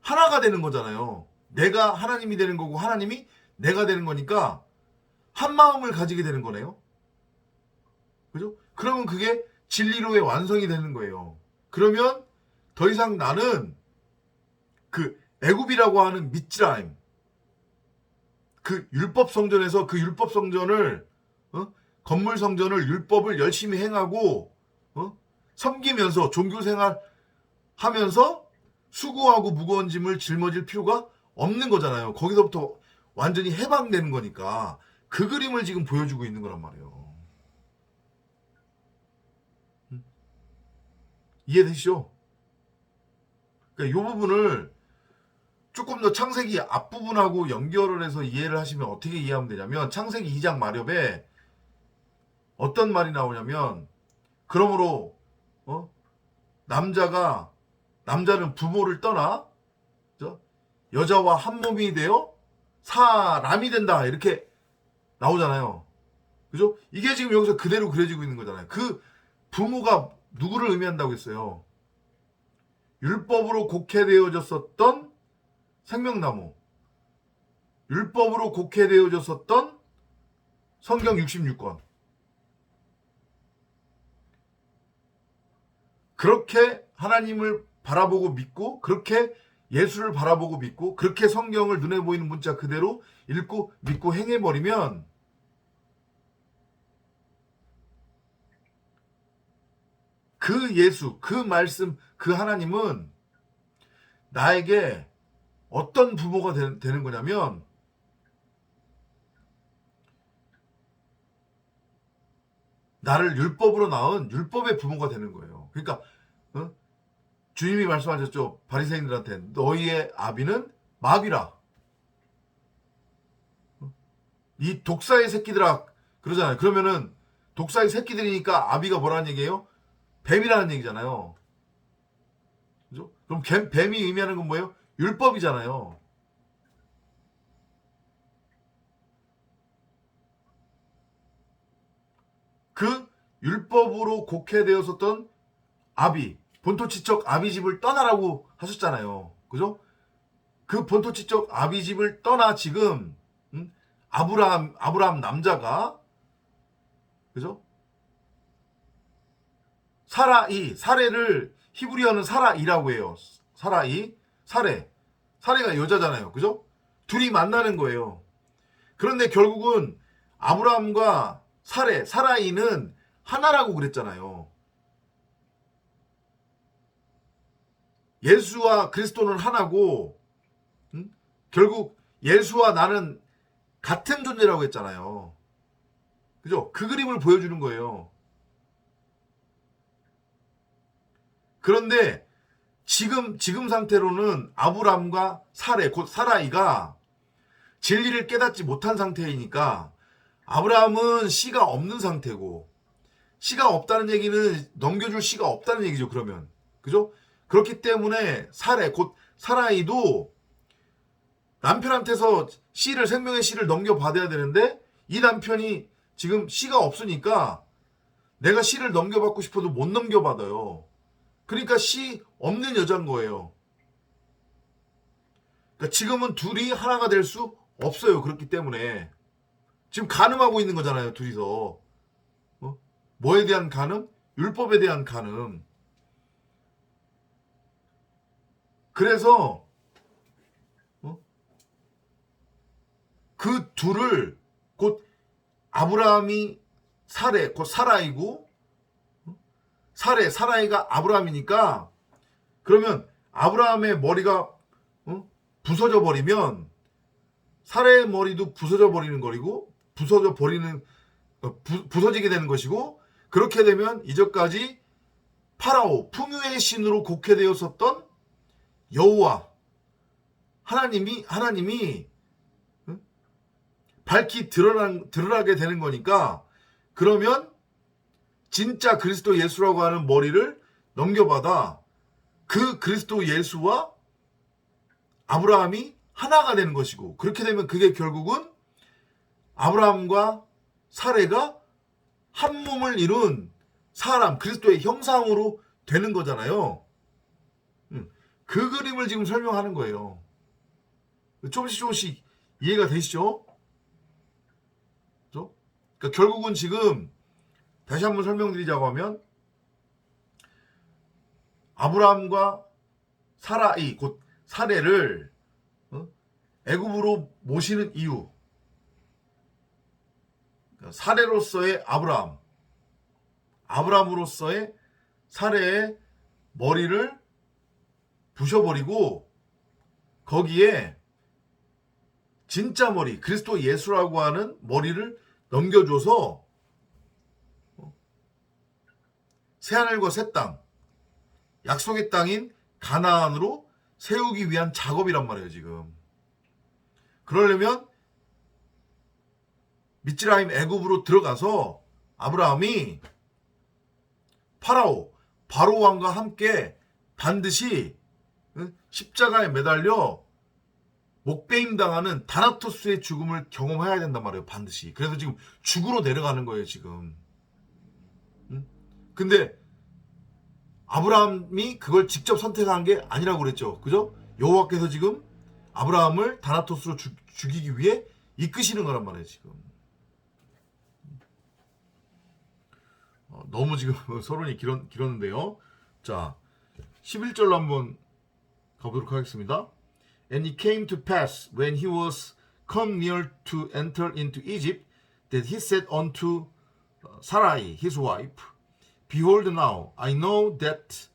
하나가 되는 거잖아요. 내가 하나님이 되는 거고 하나님이 내가 되는 거니까 한 마음을 가지게 되는 거네요. 그죠? 그러면 그게 진리로의 완성이 되는 거예요. 그러면 더 이상 나는 그 애굽이라고 하는 미츠라임, 그 율법 성전에서 그 율법 성전을, 건물 성전을, 율법을 열심히 행하고 섬기면서 종교 생활 하면서 수고하고 무거운 짐을 짊어질 필요가 없는 거잖아요. 거기서부터 완전히 해방되는 거니까 그 그림을 지금 보여주고 있는 거란 말이에요. 이해되시죠? 그러니까 이 부분을 조금 더 창세기 앞부분하고 연결을 해서 이해를 하시면 어떻게 이해하면 되냐면, 창세기 2장 마렵에 어떤 말이 나오냐면, 그러므로 남자는 부모를 떠나 여자와 한 몸이 되어 사람이 된다, 이렇게 나오잖아요. 그죠? 이게 지금 여기서 그대로 그려지고 있는 거잖아요. 그 부모가 누구를 의미한다고 했어요? 율법으로 곡해되어졌었던 생명나무, 율법으로 곡해되어졌었던 성경 66권. 그렇게 하나님을 바라보고 믿고, 그렇게 예수를 바라보고 믿고, 그렇게 성경을 눈에 보이는 문자 그대로 읽고 믿고 행해버리면 그 예수, 그 말씀, 그 하나님은 나에게 어떤 부모가 되는 거냐면, 나를 율법으로 낳은 율법의 부모가 되는 거예요. 그러니까 주님이 말씀하셨죠. 바리새인들한테 너희의 아비는 마귀라. 이 독사의 새끼들아, 그러잖아요. 그러면은 독사의 새끼들이니까 아비가 뭐라는 얘기예요? 뱀이라는 얘기잖아요. 그죠? 그럼 뱀이 의미하는 건 뭐예요? 율법이잖아요. 그 율법으로 곡해되었었던 아비, 본토치적 아비 집을 떠나라고 하셨잖아요. 그죠? 그 본토치적 아비 집을 떠나 지금 아브라함 남자가, 그죠? 사레를 히브리어는 사라이라고 해요. 사레가 여자잖아요. 그죠? 둘이 만나는 거예요. 그런데 결국은 아브라함과 사라이는 하나라고 그랬잖아요. 예수와 그리스도는 하나고, 결국 예수와 나는 같은 존재라고 했잖아요. 그죠? 그 그림을 보여주는 거예요. 그런데 지금 상태로는 아브람과 사레, 곧 사라이가 진리를 깨닫지 못한 상태이니까 아브라함은 씨가 없는 상태고, 씨가 없다는 얘기는 넘겨줄 씨가 없다는 얘기죠. 그러면 그죠? 그렇기 때문에 사레, 곧 사라이도 남편한테서 생명의 씨를 넘겨받아야 되는데, 이 남편이 지금 씨가 없으니까 내가 씨를 넘겨받고 싶어도 못 넘겨받아요. 그러니까 씨 없는 여자인 거예요. 그러니까 지금은 둘이 하나가 될 수 없어요. 그렇기 때문에 지금 간음하고 있는 거잖아요. 둘이서. 뭐에 대한 간음? 율법에 대한 간음. 그래서 그 둘을, 곧 아브라함이 사레, 곧 사라이고, 사라이가 아브라함이니까, 그러면 아브라함의 머리가 부서져 버리면 사라의 머리도 부서져 버리는 거리고, 부서지게 되는 것이고, 그렇게 되면 이전까지 파라오 풍요의 신으로 곡해되었었던 여호와 하나님이 밝히 드러나게 되는 거니까, 그러면 진짜 그리스도 예수라고 하는 머리를 넘겨받아 그 그리스도 예수와 아브라함이 하나가 되는 것이고, 그렇게 되면 그게 결국은 아브라함과 사레가 한 몸을 이룬 사람, 그리스도의 형상으로 되는 거잖아요. 그 그림을 지금 설명하는 거예요. 조금씩 이해가 되시죠? 그러니까 결국은 지금 다시 한번 설명드리자고 하면, 아브라함과 사라이, 곧 사레를 애굽으로 모시는 이유, 사레로서의 아브라함으로서의 사레의 머리를 부셔버리고, 거기에 진짜 머리, 그리스도 예수라고 하는 머리를 넘겨줘서 새하늘과 새 땅, 약속의 땅인 가나안으로 세우기 위한 작업이란 말이에요. 지금 그러려면 미츠라임 애굽으로 들어가서 아브라함이 바로 왕과 함께 반드시 십자가에 매달려 목베임 당하는 다나토스의 죽음을 경험해야 된단 말이에요. 반드시. 그래서 지금 죽으로 내려가는 거예요. 지금. 근데 아브라함이 그걸 직접 선택한 게 아니라고 그랬죠. 그죠? 여호와께서 지금 아브라함을 다나토스로 죽이기 위해 이끄시는 거란 말이에요. 지금. 너무 지금 서론이 길었는데요. 자, 11절로 한번 가보도록 하겠습니다. And it came to pass when he was come near to enter into Egypt that he said unto Sarai his wife, Behold now, I know that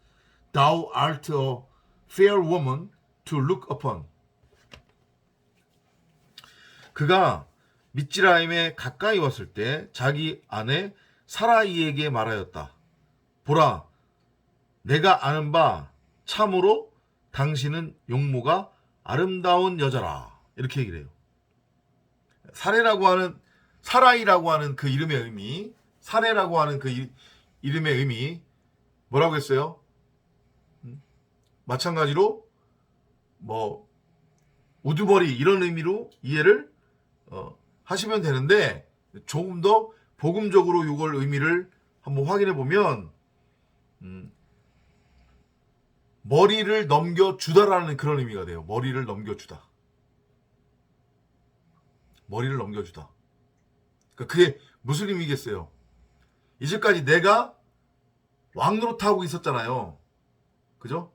thou art a fair woman to look upon. 그가 미츠라임에 가까이 왔을 때 자기 아내 사라이에게 말하였다. 보라, 내가 아는 바 참으로 당신은 용모가 아름다운 여자라. 이렇게 얘기를 해요. 사라이라고 하는 그 이름의 의미, 사레라고 하는 그 이름의 의미 뭐라고 했어요? 마찬가지로 우두머리 이런 의미로 이해를 하시면 되는데, 조금 더 복음적으로 이걸 의미를 한번 확인해 보면 머리를 넘겨주다라는 그런 의미가 돼요. 머리를 넘겨주다. 그러니까 그게 무슨 의미겠어요? 이제까지 내가 왕노릇하고 있었잖아요. 그죠?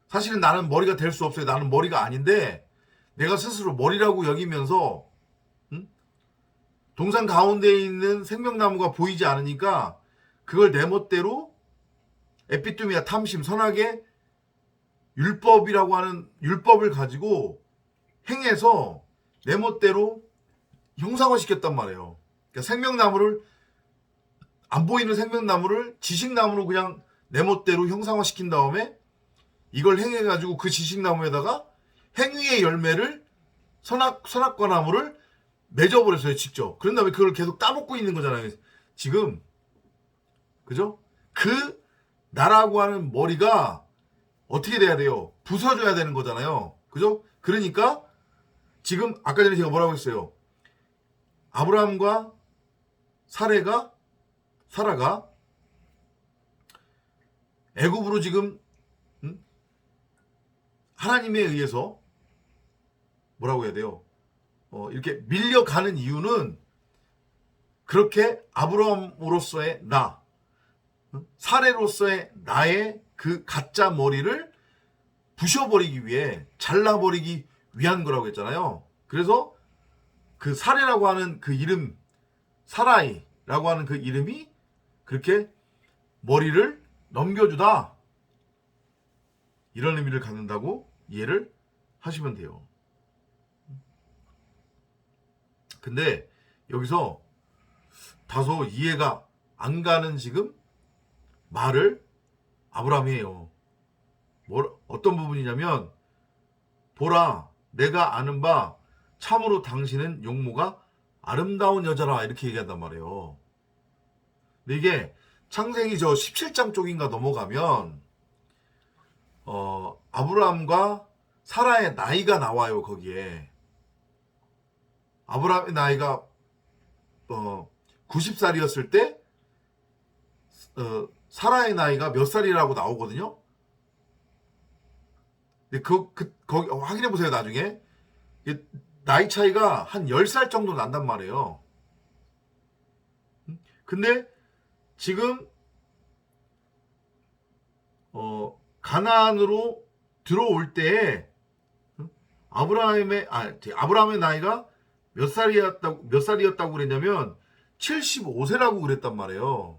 사실은 나는 머리가 될 수 없어요. 나는 머리가 아닌데 내가 스스로 머리라고 여기면서 동산 가운데에 있는 생명나무가 보이지 않으니까 그걸 내 멋대로 에피투미아 탐심, 선악의 율법이라고 하는 율법을 가지고 행해서 내 멋대로 형상화시켰단 말이에요. 그러니까 생명나무를 안 보이는 생명나무를 지식나무로 그냥 내 멋대로 형상화시킨 다음에 이걸 행해가지고 그 지식나무에다가 행위의 열매를 선악과나무를 맺어버렸어요, 직접. 그런 다음에 그걸 계속 따먹고 있는 거잖아요. 지금. 그죠? 그 나라고 하는 머리가 어떻게 돼야 돼요? 부서져야 되는 거잖아요. 그죠? 그러니까 지금 아까 전에 제가 뭐라고 했어요? 아브라함과 사라가 애굽으로 지금 하나님에 의해서 뭐라고 해야 돼요? 이렇게 밀려가는 이유는 그렇게 아브라함으로서의 나, 사례로서의 나의 그 가짜 머리를 부셔버리기 위해, 잘라버리기 위한 거라고 했잖아요. 그래서 그 사례라고 하는 그 이름, 사라이라고 하는 그 이름이 그렇게 머리를 넘겨주다, 이런 의미를 갖는다고 이해를 하시면 돼요. 근데 여기서 다소 이해가 안 가는 지금 말을 아브라함이 해요. 어떤 부분이냐면, 보라, 내가 아는 바 참으로 당신은 용모가 아름다운 여자라, 이렇게 얘기한단 말이에요. 근데 이게 창세기 저 17장 쪽인가 넘어가면 아브라함과 사라의 나이가 나와요. 거기에 아브라함의 나이가 90살이었을 때 사라의 나이가 몇 살이라고 나오거든요. 근데 거기 확인해 보세요. 나중에 나이 차이가 한 10살 정도 난단 말이에요. 근데 지금 가나안으로 들어올 때에 아브라함의 나이가 몇 살이었다고 그랬냐면 75세라고 그랬단 말이에요.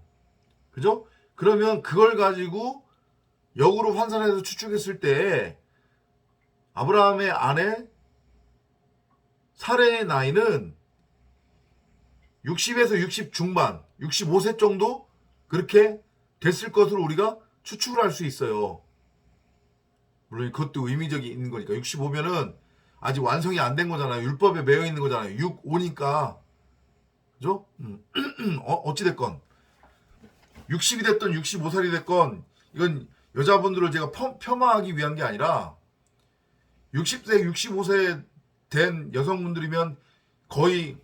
그죠? 그러면 그걸 가지고 역으로 환산해서 추측했을 때 아브라함의 아내 사레의 나이는 60에서 60 중반, 65세 정도 그렇게 됐을 것으로 우리가 추측을 할 수 있어요. 물론 그것도 의미적이 있는 거니까. 65면은 아직 완성이 안 된 거잖아요. 율법에 매여 있는 거잖아요. 6, 5니까. 그죠? 어찌됐건 60이 됐던 65살이 됐건 이건 여자분들을 제가 폄하하기 위한 게 아니라 60세, 65세 된 여성분들이면 거의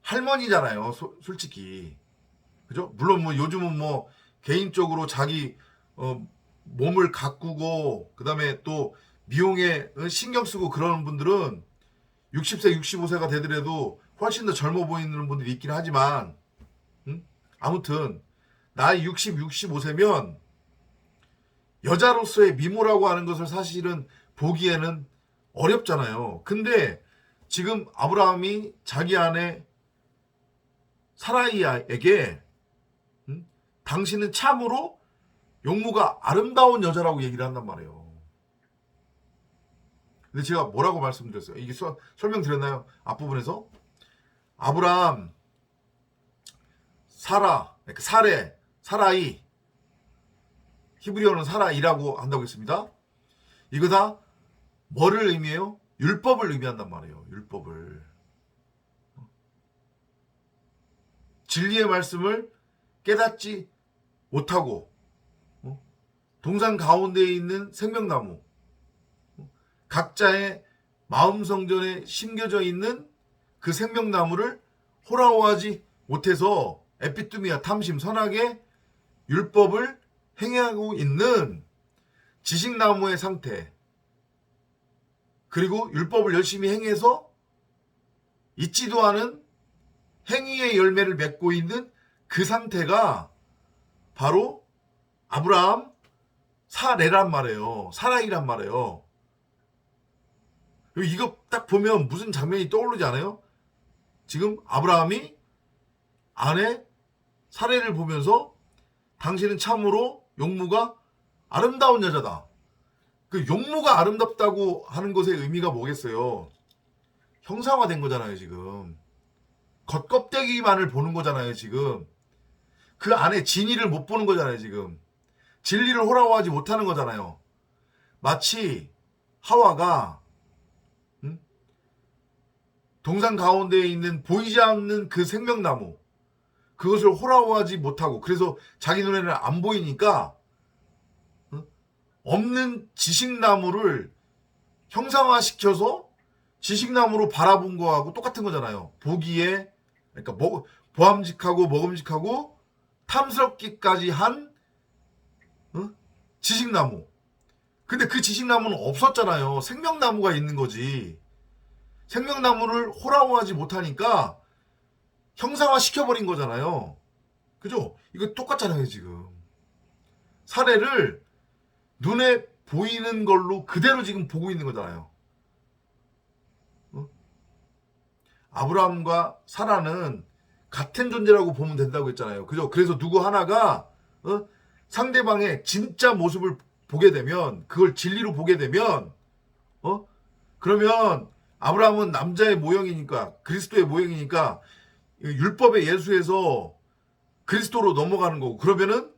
할머니잖아요. 솔직히. 그죠? 물론 뭐 요즘은 뭐 개인적으로 자기 몸을 가꾸고 그다음에 또 미용에 신경 쓰고 그러는 분들은 60세, 65세가 되더라도 훨씬 더 젊어 보이는 분들이 있긴 하지만 아무튼 나이 60, 65세면 여자로서의 미모라고 하는 것을 사실은 보기에는 어렵잖아요. 근데 지금 아브라함이 자기 아내 사라이에게 당신은 참으로 용모가 아름다운 여자라고 얘기를 한단 말이에요. 근데 제가 뭐라고 말씀드렸어요? 이게 설명드렸나요? 앞부분에서 아브라함, 사라이, 히브리어는 사라이라고 한다고 했습니다. 이거 다 뭐를 의미해요? 율법을 의미한단 말이에요. 율법을. 진리의 말씀을 깨닫지 못하고 동산 가운데에 있는 생명나무, 각자의 마음 성전에 심겨져 있는 그 생명나무를 호라호하지 못해서 에피뚜미아 탐심 선악의 율법을 행하고 있는 지식나무의 상태, 그리고 율법을 열심히 행해서 잊지도 않은 행위의 열매를 맺고 있는 그 상태가 바로 아브라함 사레란 말이에요. 사라이란 말이에요. 이거 딱 보면 무슨 장면이 떠오르지 않아요? 지금 아브라함이 아내 사레를 보면서 당신은 참으로 용모가 아름다운 여자다. 그 용모가 아름답다고 하는 것의 의미가 뭐겠어요? 형상화된 거잖아요, 지금. 겉껍데기만을 보는 거잖아요, 지금. 그 안에 진리를 못 보는 거잖아요, 지금. 진리를 호락호락하지 못하는 거잖아요. 마치 하와가 동산 가운데에 있는 보이지 않는 그 생명나무, 그것을 호락호락하지 못하고, 그래서 자기 눈에는 안 보이니까 없는 지식나무를 형상화시켜서 지식나무로 바라본 거하고 똑같은 거잖아요. 보기에, 그러니까 보암직하고 먹음직하고 탐스럽기까지 한 지식나무. 근데 그 지식나무는 없었잖아요. 생명나무가 있는 거지. 생명나무를 호락호락하지 못하니까 형상화 시켜버린 거잖아요. 그죠? 이거 똑같잖아요, 지금. 사례를 눈에 보이는 걸로 그대로 지금 보고 있는 거잖아요. 아브라함과 사라는 같은 존재라고 보면 된다고 했잖아요. 그죠? 그래서 누구 하나가 상대방의 진짜 모습을 보게 되면, 그걸 진리로 보게 되면 그러면 아브라함은 남자의 모형이니까, 그리스도의 모형이니까 율법의 예수에서 그리스도로 넘어가는 거고, 그러면은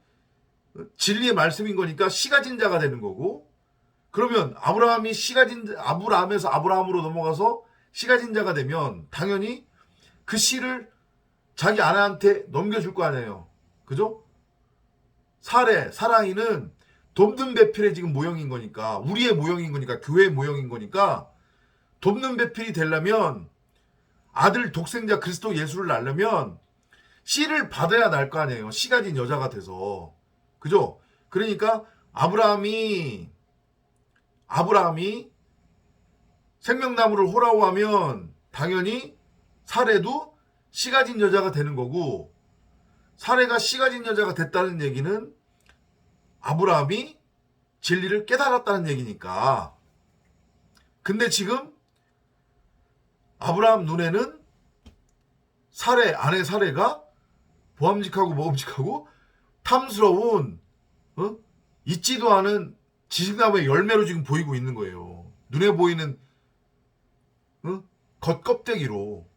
진리의 말씀인 거니까 씨가 진 자가 되는 거고, 그러면 아브라함이 아브라함에서 아브라함으로 넘어가서 씨가 진 자가 되면 당연히 그 씨를 자기 아내한테 넘겨줄 거 아니에요. 그죠? 사라이는 돕는 배필의 지금 모형인 거니까, 우리의 모형인 거니까, 교회의 모형인 거니까, 돕는 배필이 되려면, 아들 독생자 그리스도 예수를 낳으려면 씨를 받아야 날 거 아니에요. 씨가 진 여자가 돼서. 그죠? 그러니까 아브라함이 생명나무를 호라고하면 당연히 사례도 씨가 진 여자가 되는 거고, 사례가 씨가 진 여자가 됐다는 얘기는 아브라함이 진리를 깨달았다는 얘기니까. 근데 지금 아브라함 눈에는 아내 사례가 보암직하고 먹음직하고 탐스러운 있지도 않은 지식나무의 열매로 지금 보이고 있는 거예요. 눈에 보이는 겉껍데기로.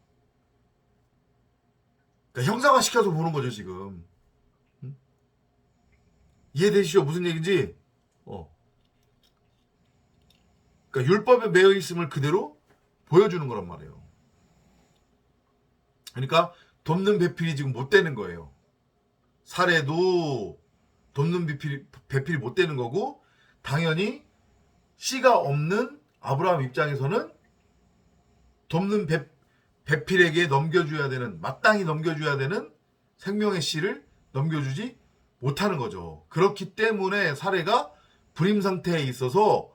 그러니까 형상화시켜서 보는 거죠, 지금. 이해되시죠? 무슨 얘기인지? 그러니까 율법에 매여 있음을 그대로 보여주는 거란 말이에요. 그러니까 돕는 배필이 지금 못 되는 거예요. 사례도 돕는 배필이 못 되는 거고, 당연히 씨가 없는 아브라함 입장에서는 돕는 배필에게 넘겨줘야 되는, 마땅히 넘겨줘야 되는 생명의 씨를 넘겨주지 못하는 거죠. 그렇기 때문에 사례가 불임 상태에 있어서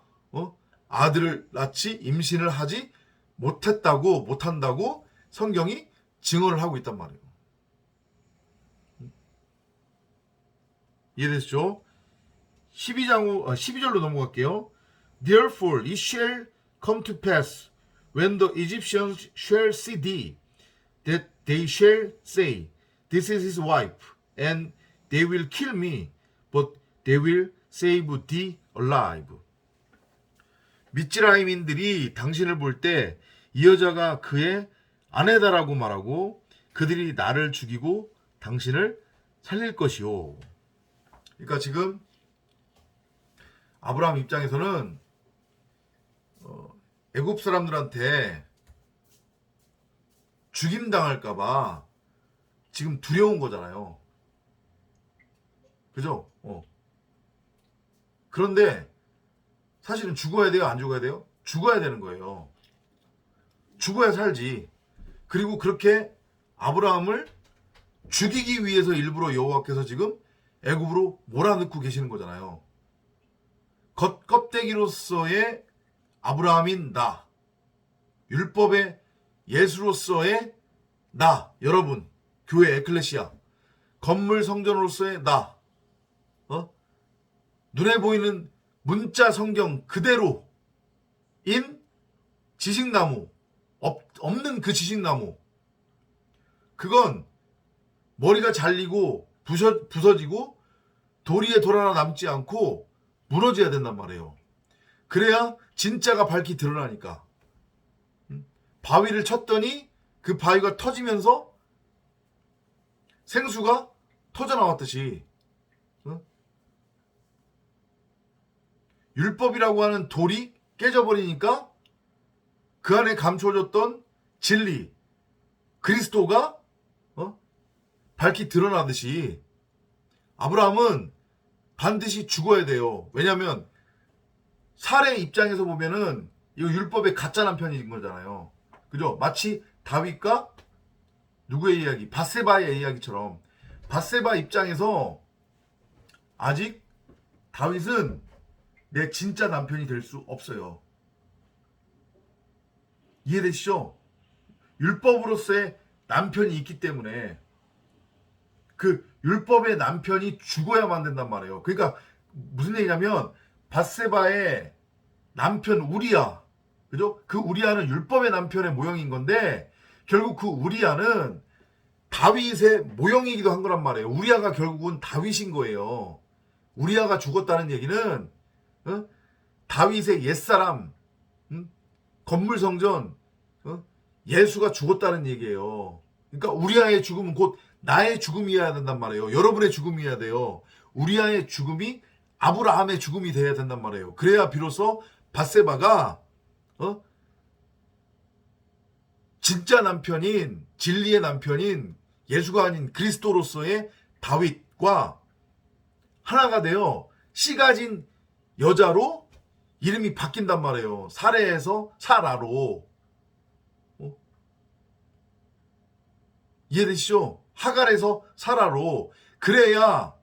아들을 낳지 임신을 하지 못한다고 성경이 증언을 하고 있단 말이에요. 이해되시죠? 12절로 넘어갈게요. Therefore it shall come to pass when the Egyptians shall see thee that they shall say, This is his wife, and they will kill me, but they will save thee alive. 미츠라임인들이 당신을 볼 때 이 여자가 그의 아내다라고 말하고 그들이 나를 죽이고 당신을 살릴 것이요. 그러니까 지금 아브라함 입장에서는 애굽 사람들한테 죽임당할까봐 지금 두려운 거잖아요. 그죠? 그런데 사실은 죽어야 돼요? 안 죽어야 돼요? 죽어야 되는 거예요. 죽어야 살지. 그리고 그렇게 아브라함을 죽이기 위해서 일부러 여호와께서 지금 애굽으로 몰아넣고 계시는 거잖아요. 겉껍데기로서의 아브라함인 나, 율법의 예수로서의 나, 여러분, 교회 에클레시아, 건물 성전으로서의 나, 눈에 보이는 문자 성경 그대로인 지식나무, 없는 그 지식나무, 그건 머리가 잘리고 부서지고 도리에 돌아나 남지 않고 무너져야 된단 말이에요. 그래야 진짜가 밝히 드러나니까. 바위를 쳤더니 그 바위가 터지면서 생수가 터져 나왔듯이 율법이라고 하는 돌이 깨져버리니까 그 안에 감춰졌던 진리, 그리스도가 밝히 드러나듯이 아브라함은 반드시 죽어야 돼요. 왜냐하면 살의 입장에서 보면은 이 율법의 가짜 남편인 거잖아요. 그죠? 마치 다윗과 누구의 이야기? 밧세바의 이야기처럼 밧세바 입장에서 아직 다윗은 내 진짜 남편이 될 수 없어요. 이해되시죠? 율법으로서의 남편이 있기 때문에 그 율법의 남편이 죽어야만 된단 말이에요. 그러니까 무슨 얘기냐면 밧세바의 남편 우리야, 그죠? 그 우리야는 율법의 남편의 모형인 건데 결국 그 우리야는 다윗의 모형이기도 한 거란 말이에요. 우리야가 결국은 다윗인 거예요. 우리야가 죽었다는 얘기는 다윗의 옛사람, 건물 성전, 예수가 죽었다는 얘기예요. 그러니까 우리아의 죽음은 곧 나의 죽음이어야 된단 말이에요. 여러분의 죽음이어야 돼요. 우리아의 죽음이 아브라함의 죽음이 돼야 된단 말이에요. 그래야 비로소 밧세바가 진짜 남편인, 진리의 남편인 예수가 아닌 그리스도로서의 다윗과 하나가 되어 씨 가진 여자로 이름이 바뀐단 말이에요. 사레에서 사라로. 이해되시죠? 하갈에서 사라로. 그래야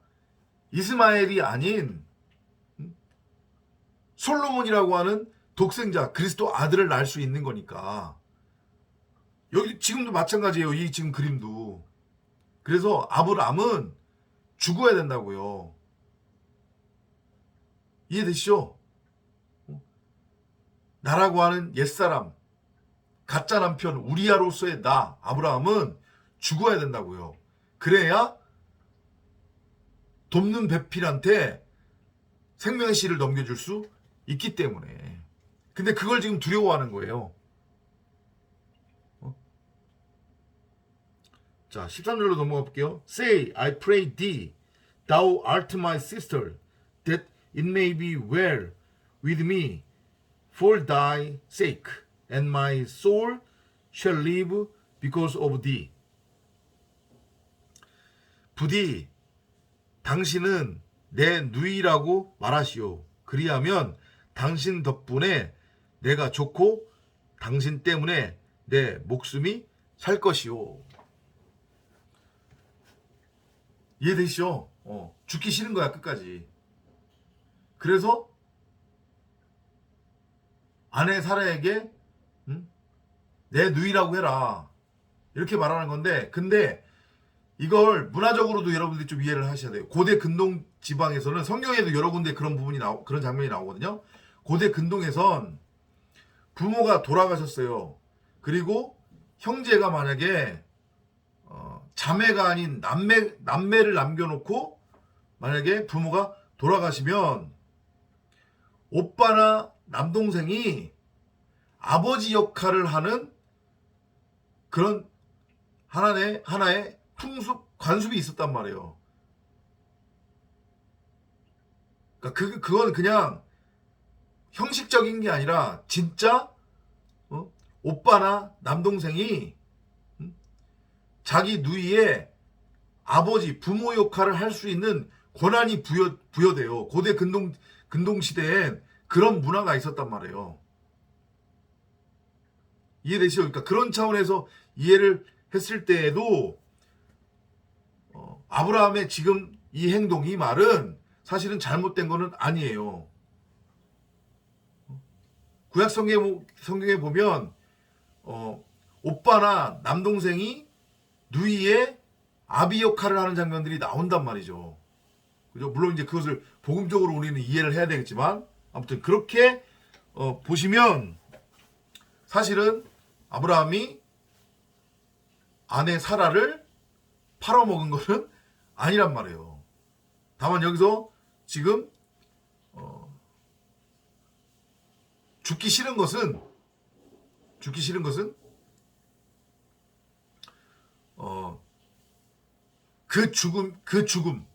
이스마엘이 아닌 솔로몬이라고 하는 독생자 그리스도 아들을 낳을 수 있는 거니까. 여기 지금도 마찬가지예요. 이 지금 그림도. 그래서 아브라함은 죽어야 된다고요. 이해되시죠? 나라고 하는 옛사람, 가짜 남편 우리야로서의 나 아브라함은 죽어야 된다고요. 그래야 돕는 배필한테 생명의 씨를 넘겨줄 수 있기 때문에. 근데 그걸 지금 두려워하는 거예요. 자, 13절로 넘어가 볼게요. Say, I pray thee, thou art my sister, that it may be well with me for thy sake, and my soul shall live because of thee. 부디 당신은 내 누이라고 말하시오. 그리하면 당신 덕분에 내가 좋고 당신 때문에 내 목숨이 살 것이오. 이해되시죠? 죽기 싫은 거야 끝까지. 그래서 아내 사라에게 내 누이라고 해라 이렇게 말하는 건데, 근데 이걸 문화적으로도 여러분들이 좀 이해를 하셔야 돼요. 고대 근동 지방에서는 성경에도 여러 군데 그런 부분이 그런 장면이 나오거든요. 고대 근동에선 부모가 돌아가셨어요. 그리고 형제가 만약에 자매가 아닌 남매를 남겨놓고 만약에 부모가 돌아가시면 오빠나 남동생이 아버지 역할을 하는 그런 하나의 관습이 있었단 말이에요. 그러니까 그건 그냥 형식적인 게 아니라 진짜 오빠나 남동생이 자기 누이의 아버지, 부모 역할을 할 수 있는 권한이 부여돼요. 고대 근동 시대엔 그런 문화가 있었단 말이에요. 이해되시죠? 그러니까 그런 차원에서 이해를 했을 때에도 아브라함의 지금 이 행동, 이 말은 사실은 잘못된 거는 아니에요. 구약 성경에 보면 오빠나 남동생이 누이의 아비 역할을 하는 장면들이 나온단 말이죠. 그죠? 물론 이제 그것을 복음적으로 우리는 이해를 해야 되겠지만 아무튼 그렇게 보시면 사실은 아브라함이 아내 사라를 팔아먹은 것은 아니란 말이에요. 다만 여기서 지금 죽기 싫은 것은 그 죽음,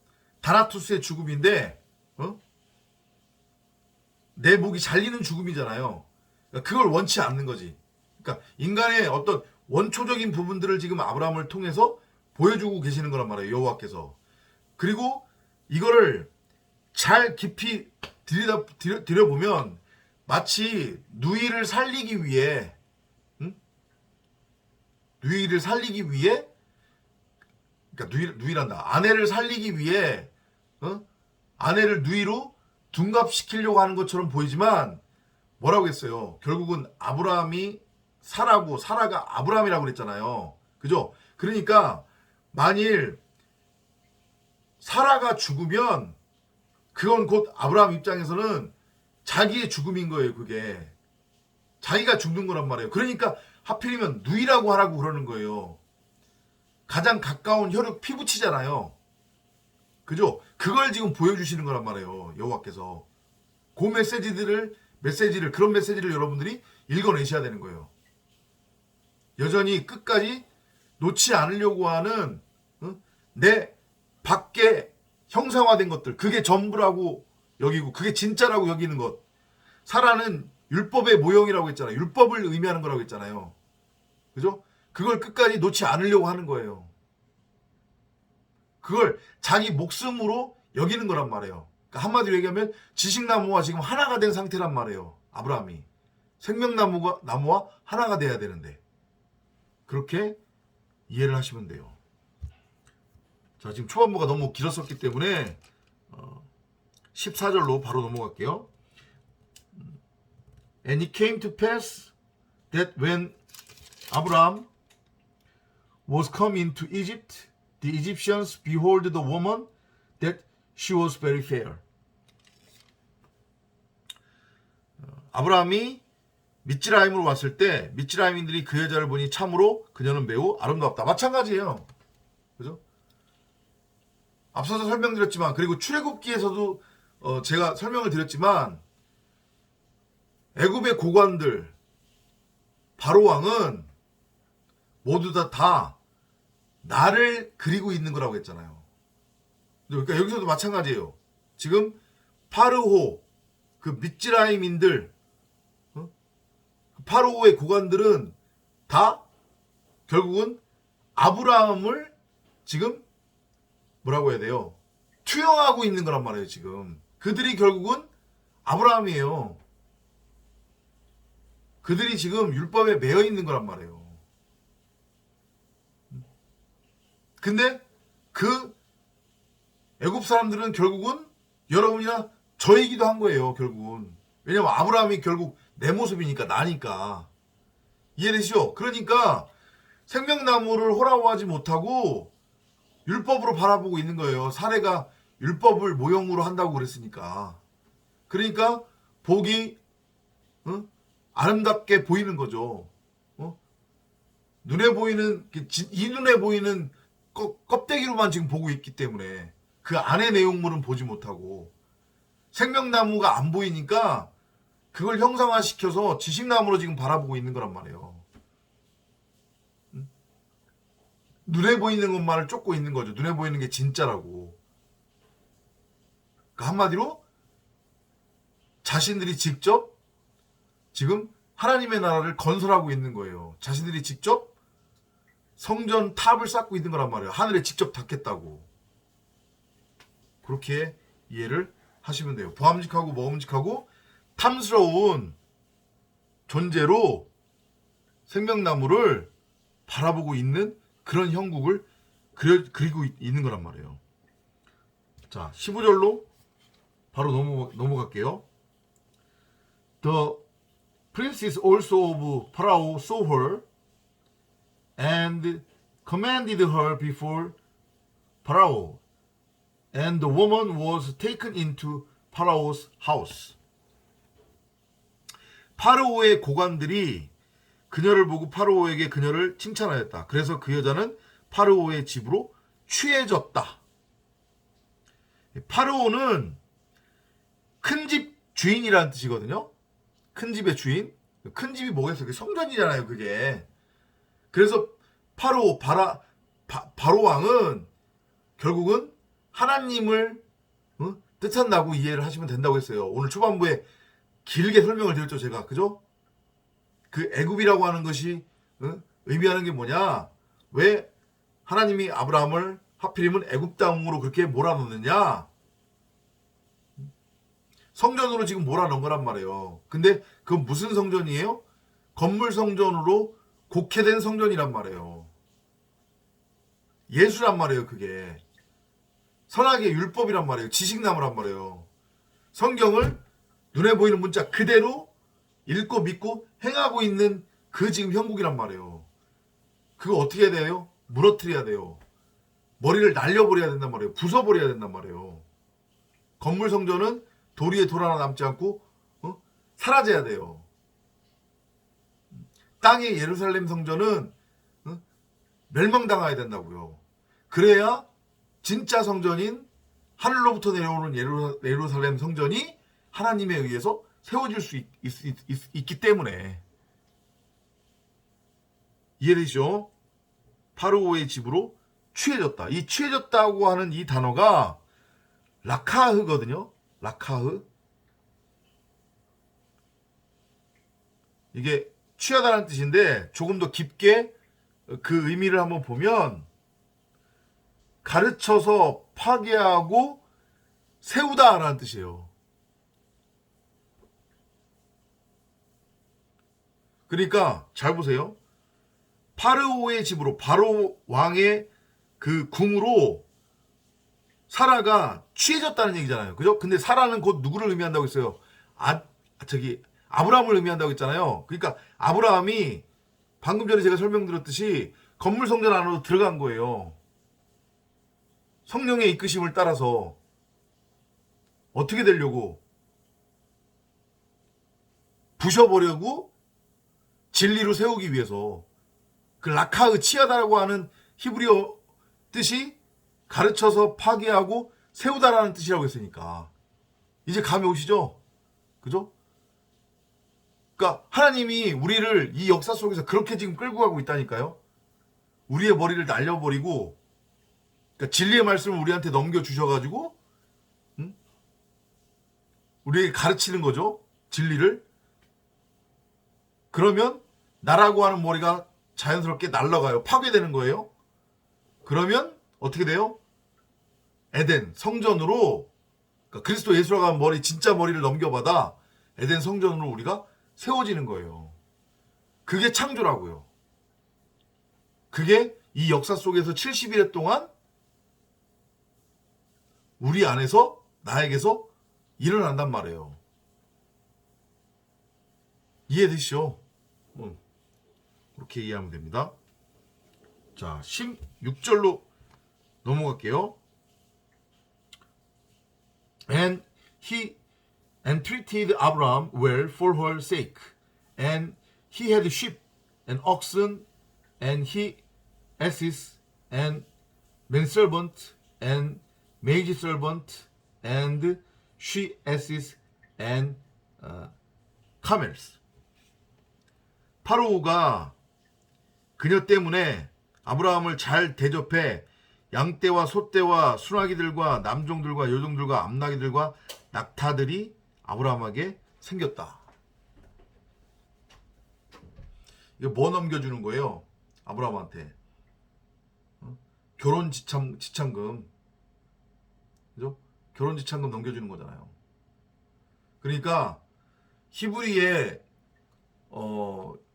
다나투스의 죽음인데, 내 목이 잘리는 죽음이잖아요. 그러니까 그걸 원치 않는 거지. 그러니까 인간의 어떤 원초적인 부분들을 지금 아브라함을 통해서 보여주고 계시는 거란 말이에요. 여호와께서. 그리고 이거를 잘 깊이 들여보면 마치 누이를 살리기 위해, 누이를 살리기 위해, 그러니까 누이란다. 아내를 살리기 위해, 아내를 누이로 둔갑시키려고 하는 것처럼 보이지만 뭐라고 했어요? 결국은 아브라함이 사라고, 사라가 아브라함이라고 그랬잖아요. 그죠? 그러니까 만일 사라가 죽으면 그건 곧 아브라함 입장에서는 자기의 죽음인 거예요. 그게 자기가 죽는 거란 말이에요. 그러니까 하필이면 누이라고 하라고 그러는 거예요. 가장 가까운 혈육 피부치잖아요. 그죠? 그걸 지금 보여주시는 거란 말이에요. 여호와께서. 그 그런 메시지를 여러분들이 읽어내셔야 되는 거예요. 여전히 끝까지 놓지 않으려고 하는, 내 밖에 형상화된 것들, 그게 전부라고 여기고 그게 진짜라고 여기는 것. 사라는 율법의 모형이라고 했잖아요. 율법을 의미하는 거라고 했잖아요. 그죠? 그걸 끝까지 놓지 않으려고 하는 거예요. 그걸 자기 목숨으로 여기는 거란 말이에요. 그러니까 한마디로 얘기하면 지식나무와 지금 하나가 된 상태란 말이에요. 아브라함이. 생명나무와 하나가 돼야 되는데. 그렇게 이해를 하시면 돼요. 자, 지금 초반부가 너무 길었었기 때문에 14절로 바로 넘어갈게요. And it came to pass that when Abraham was come into Egypt, the Egyptians behold the woman that she was very fair. 아브라함이 미츠라임으로 왔을 때 미츠라임인들이 그 여자를 보니 참으로 그녀는 매우 아름답다. 마찬가지예요. 그죠? 앞서서 설명드렸지만, 그리고 출애굽기에서도 제가 설명을 드렸지만, 애굽의 고관들, 바로 왕은 모두 다 나를 그리고 있는 거라고 했잖아요. 그러니까 여기서도 마찬가지예요. 지금 파르호, 그 미츠라임인들, 파르호의 고관들은 다 결국은 아브라함을 지금 뭐라고 해야 돼요? 투영하고 있는 거란 말이에요. 지금 그들이 결국은 아브라함이에요. 그들이 지금 율법에 매여 있는 거란 말이에요. 근데 그 애굽 사람들은 결국은 여러분이나 저이기도 한 거예요. 결국은. 왜냐면 아브라함이 결국 내 모습이니까, 나니까. 이해되시죠? 그러니까 생명나무를 호라워하지 못하고 율법으로 바라보고 있는 거예요. 사례가 율법을 모형으로 한다고 그랬으니까. 그러니까 복이 아름답게 보이는 거죠. 눈에 보이는, 이 눈에 보이는 껍데기로만 지금 보고 있기 때문에 그 안의 내용물은 보지 못하고, 생명나무가 안 보이니까 그걸 형상화시켜서 지식나무로 지금 바라보고 있는 거란 말이에요. 눈에 보이는 것만을 쫓고 있는 거죠. 눈에 보이는 게 진짜라고. 그러니까 한마디로 자신들이 직접 지금 하나님의 나라를 건설하고 있는 거예요. 자신들이 직접 성전 탑을 쌓고 있는 거란 말이에요. 하늘에 직접 닿겠다고. 그렇게 이해를 하시면 돼요. 보암직하고 먹음직하고 탐스러운 존재로 생명나무를 바라보고 있는 그런 형국을 그리고 있는 거란 말이에요. 자, 15절로 바로 넘어갈게요. The princess also of Pharaoh saw her and commanded her before Pharaoh, and the woman was taken into Pharaoh's house. 파르오의 고관들이 그녀를 보고 파르오에게 그녀를 칭찬하였다. 그래서 그 여자는 파르오의 집으로 취해졌다. 파르오는 큰 집 주인이라는 뜻이거든요. 큰 집의 주인. 큰 집이 뭐겠어요? 그게 성전이잖아요. 그게. 그래서 바로 왕은 결국은 하나님을 뜻한다고 이해를 하시면 된다고 했어요. 오늘 초반부에 길게 설명을 드렸죠, 제가. 그죠? 그 애굽이라고 하는 것이 의미하는 게 뭐냐? 왜 하나님이 아브라함을 하필이면 애굽 땅으로 그렇게 몰아넣느냐? 성전으로 지금 몰아넣은 거란 말이에요. 근데 그 무슨 성전이에요? 건물 성전으로 곡해된 성전이란 말이에요. 예수란 말이에요, 그게. 선악의 율법이란 말이에요. 지식나무란 말이에요. 성경을 눈에 보이는 문자 그대로 읽고 믿고 행하고 있는 그 지금 형국이란 말이에요. 그거 어떻게 해야 돼요? 무너뜨려야 돼요. 머리를 날려버려야 된단 말이에요. 부숴버려야 된단 말이에요. 건물 성전은 돌 위에 돌 하나 남지 않고 사라져야 돼요. 땅의 예루살렘 성전은 멸망당해야 된다고요. 그래야 진짜 성전인 하늘로부터 내려오는 예루살렘 성전이 하나님에 의해서 세워질 수 있기 때문에. 이해되시죠? 파르오의 집으로 취해졌다. 이 취해졌다고 하는 이 단어가 라카흐거든요. 라카흐. 이게 취하다는 뜻인데 조금 더 깊게 그 의미를 한번 보면 가르쳐서 파괴하고 세우다라는 뜻이에요. 그러니까 잘 보세요. 파르오의 집으로, 바로 왕의 그 궁으로 사라가 취해졌다는 얘기잖아요. 그죠? 근데 사라는 곧 누구를 의미한다고 했어요? 아브라함을 의미한다고 했잖아요. 그러니까 아브라함이 방금 전에 제가 설명드렸듯이 건물 성전 안으로 들어간 거예요. 성령의 이끄심을 따라서. 어떻게 되려고? 부셔버려고 진리로 세우기 위해서. 그 라카흐 치하다라고 하는 히브리어 뜻이 가르쳐서 파괴하고 세우다라는 뜻이라고 했으니까. 이제 감이 오시죠? 그죠? 그러니까 하나님이 우리를 이 역사 속에서 그렇게 지금 끌고 가고 있다니까요. 우리의 머리를 날려버리고, 그러니까 진리의 말씀을 우리한테 넘겨주셔가지고 우리에게 가르치는 거죠. 진리를. 그러면 나라고 하는 머리가 자연스럽게 날아가요. 파괴되는 거예요. 그러면 어떻게 돼요? 에덴 성전으로, 그러니까 그리스도 예수라고 하는 머리, 진짜 머리를 넘겨받아 에덴 성전으로 우리가 세워지는 거예요. 그게 창조라고요. 그게 이 역사 속에서 70일 동안 우리 안에서, 나에게서 일어난단 말이에요. 이해되시죠? 그렇게 이해하면 됩니다. 자, 16절로 넘어갈게요. And he entreated Abraham well for her sake, and he had sheep and oxen, and he asses, and manservant, and maidservant, and she asses, and camels. 파로우가 그녀 때문에 아브라함을 잘 대접해 양떼와 소떼와 순하기들과 남종들과 여종들과 암나기들과 낙타들이 아브라함에게 생겼다. 이거 뭐 넘겨주는 거예요? 아브라함한테 결혼 지참금, 그죠? 결혼 지참금 넘겨주는 거잖아요. 그러니까 히브리의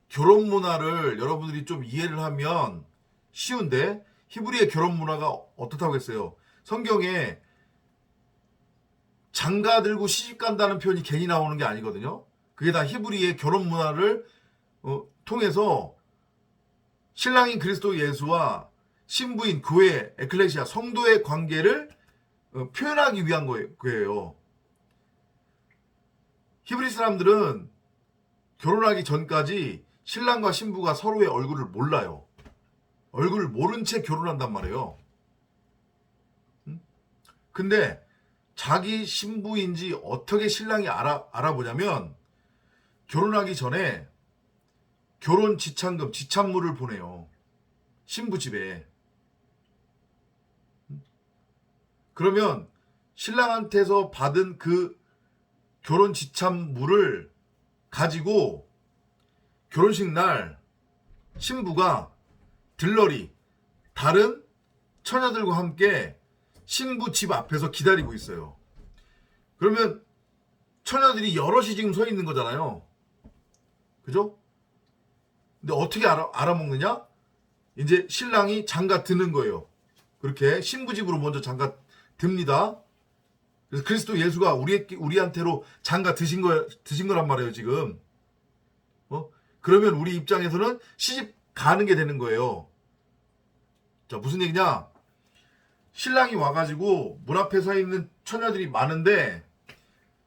결혼 문화를 여러분들이 좀 이해를 하면 쉬운데, 히브리의 결혼 문화가 어떻다고 했어요? 성경에 장가 들고 시집 간다는 표현이 괜히 나오는 게 아니거든요. 그게 다 히브리의 결혼 문화를 통해서 신랑인 그리스도 예수와 신부인 교회, 에클레시아, 성도의 관계를 표현하기 위한 거예요. 히브리 사람들은 결혼하기 전까지 신랑과 신부가 서로의 얼굴을 몰라요. 얼굴을 모른 채 결혼한단 말이에요. 근데 자기 신부인지 어떻게 신랑이 알아보냐면 결혼하기 전에 결혼 지참금, 지참물을 보내요. 신부 집에. 그러면 신랑한테서 받은 그 결혼 지참물을 가지고 결혼식 날 신부가 들러리 다른 처녀들과 함께 신부 집 앞에서 기다리고 있어요. 그러면 처녀들이 여럿이 지금 서 있는 거잖아요. 그죠? 근데 어떻게 알아먹느냐? 이제 신랑이 장가 드는 거예요. 그렇게 신부 집으로 먼저 장가 듭니다. 그래서 그리스도 예수가 우리한테로 장가 드신 거란 말이에요, 지금. 그러면 우리 입장에서는 시집 가는 게 되는 거예요. 자, 무슨 얘기냐? 신랑이 와가지고 문 앞에 서 있는 처녀들이 많은데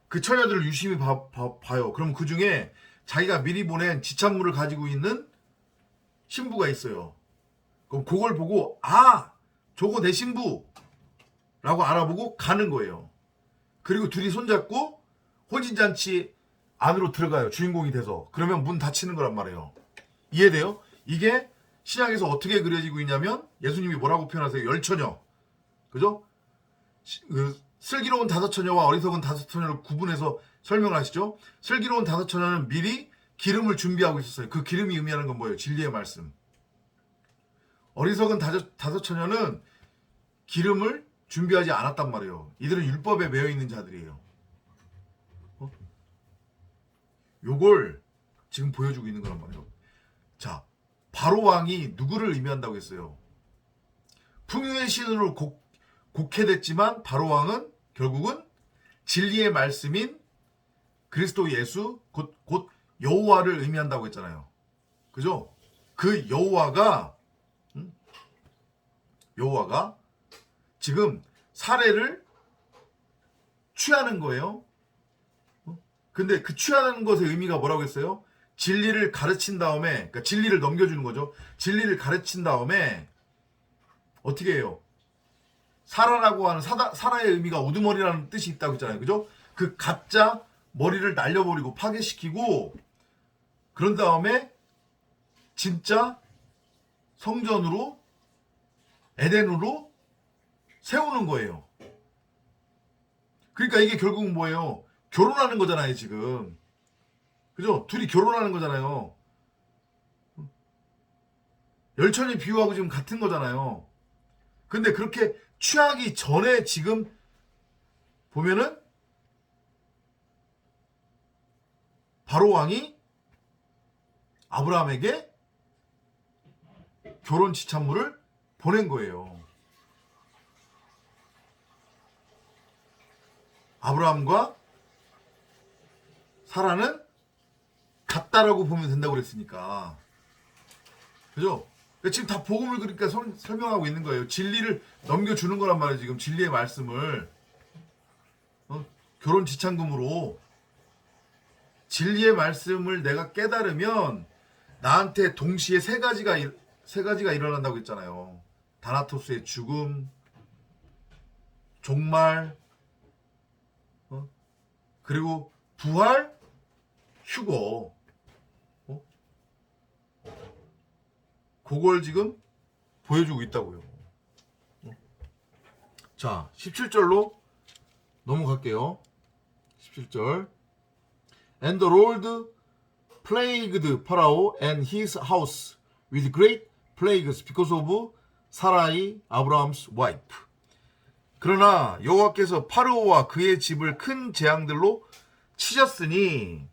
그 처녀들을 유심히 봐요. 그럼 그 중에 자기가 미리 보낸 지참물을 가지고 있는 신부가 있어요. 그럼 그걸 보고 저거 내 신부라고 알아보고 가는 거예요. 그리고 둘이 손잡고 혼인잔치 안으로 들어가요. 주인공이 돼서. 그러면 문 닫히는 거란 말이에요. 이해돼요? 이게 신약에서 어떻게 그려지고 있냐면 예수님이 뭐라고 표현하세요? 열처녀. 그죠? 슬기로운 다섯 처녀와 어리석은 다섯 처녀를 구분해서 설명을 하시죠. 슬기로운 다섯 처녀는 미리 기름을 준비하고 있었어요. 그 기름이 의미하는 건 뭐예요? 진리의 말씀. 어리석은 다섯 처녀는 기름을 준비하지 않았단 말이에요. 이들은 율법에 매여 있는 자들이에요. 요걸 지금 보여주고 있는 거란 말이에요. 자, 바로 왕이 누구를 의미한다고 했어요? 풍요의 신으로 곡해됐지만 바로 왕은 결국은 진리의 말씀인 그리스도 예수 곧 여호와를 의미한다고 했잖아요. 그죠? 그 여호와가 지금 사례를 취하는 거예요. 근데 그 취하는 것의 의미가 뭐라고 했어요? 진리를 가르친 다음에, 그러니까 진리를 넘겨주는 거죠. 진리를 가르친 다음에 어떻게 해요? 사라라고 하는 사라의 의미가 우두머리라는 뜻이 있다고 했잖아요. 그죠? 그 가짜 머리를 날려버리고 파괴시키고 그런 다음에 진짜 성전으로 에덴으로 세우는 거예요. 그러니까 이게 결국은 뭐예요? 결혼하는 거잖아요, 지금. 그죠? 둘이 결혼하는 거잖아요. 열천이 비유하고 지금 같은 거잖아요. 근데 그렇게 취하기 전에 지금 보면은 바로 왕이 아브라함에게 결혼 지참물을 보낸 거예요. 아브라함과 사라는 같다라고 보면 된다고 그랬으니까. 그죠? 지금 다 복음을 그러니까 설명하고 있는 거예요. 진리를 넘겨주는 거란 말이에요. 지금 진리의 말씀을. 결혼 지참금으로. 진리의 말씀을 내가 깨달으면 나한테 동시에 세 가지가 일어난다고 했잖아요. 다나토스의 죽음, 종말, 그리고 부활, 휴거. 그걸 지금 보여주고 있다고요. 자, 17절로 넘어갈게요. 17절. And the Lord plagued Pharaoh and his house with great plagues because of Sarai, Abraham's wife. 그러나 여호와께서 파르오와 그의 집을 큰 재앙들로 치셨으니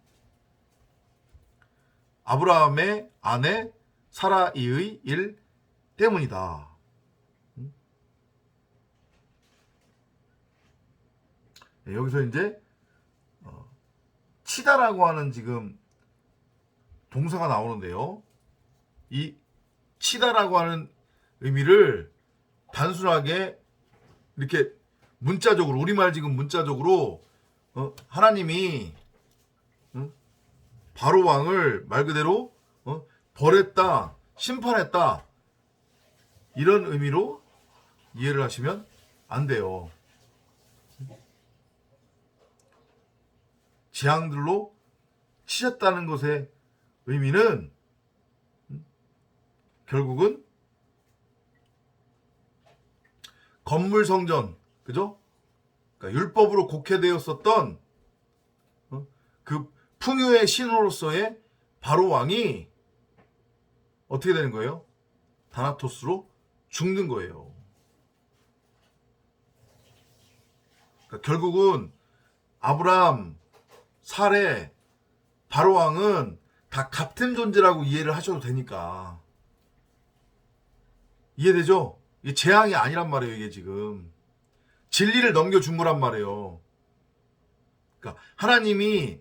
아브라함의 아내 사라이의 일 때문이다. 여기서 이제 치다라고 하는 지금 동사가 나오는데요. 이 치다라고 하는 의미를 단순하게 이렇게 문자적으로 우리말 지금 문자적으로 하나님이 바로 왕을 말 그대로 벌했다, 심판했다 이런 의미로 이해를 하시면 안 돼요. 재앙들로 치셨다는 것의 의미는 결국은 건물 성전, 그죠? 그러니까 율법으로 곡해되었었던 그 풍요의 신으로서의 바로 왕이 어떻게 되는 거예요? 다나토스로 죽는 거예요. 그러니까 결국은 아브람, 사레, 바로 왕은 다 같은 존재라고 이해를 하셔도 되니까. 이해되죠? 이게 재앙이 아니란 말이에요, 이게 지금. 진리를 넘겨준 거란 말이에요. 그러니까 하나님이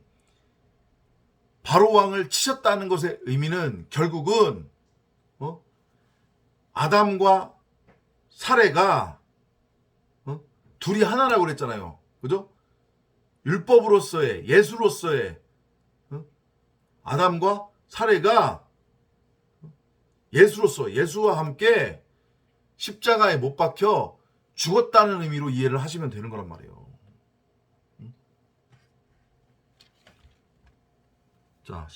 바로 왕을 치셨다는 것의 의미는 결국은 아담과 사레가 둘이 하나라고 그랬잖아요. 그죠? 율법으로서의 예수로서의 아담과 사레가 예수와 함께 십자가에 못 박혀 죽었다는 의미로 이해를 하시면 되는 거란 말이에요. 자,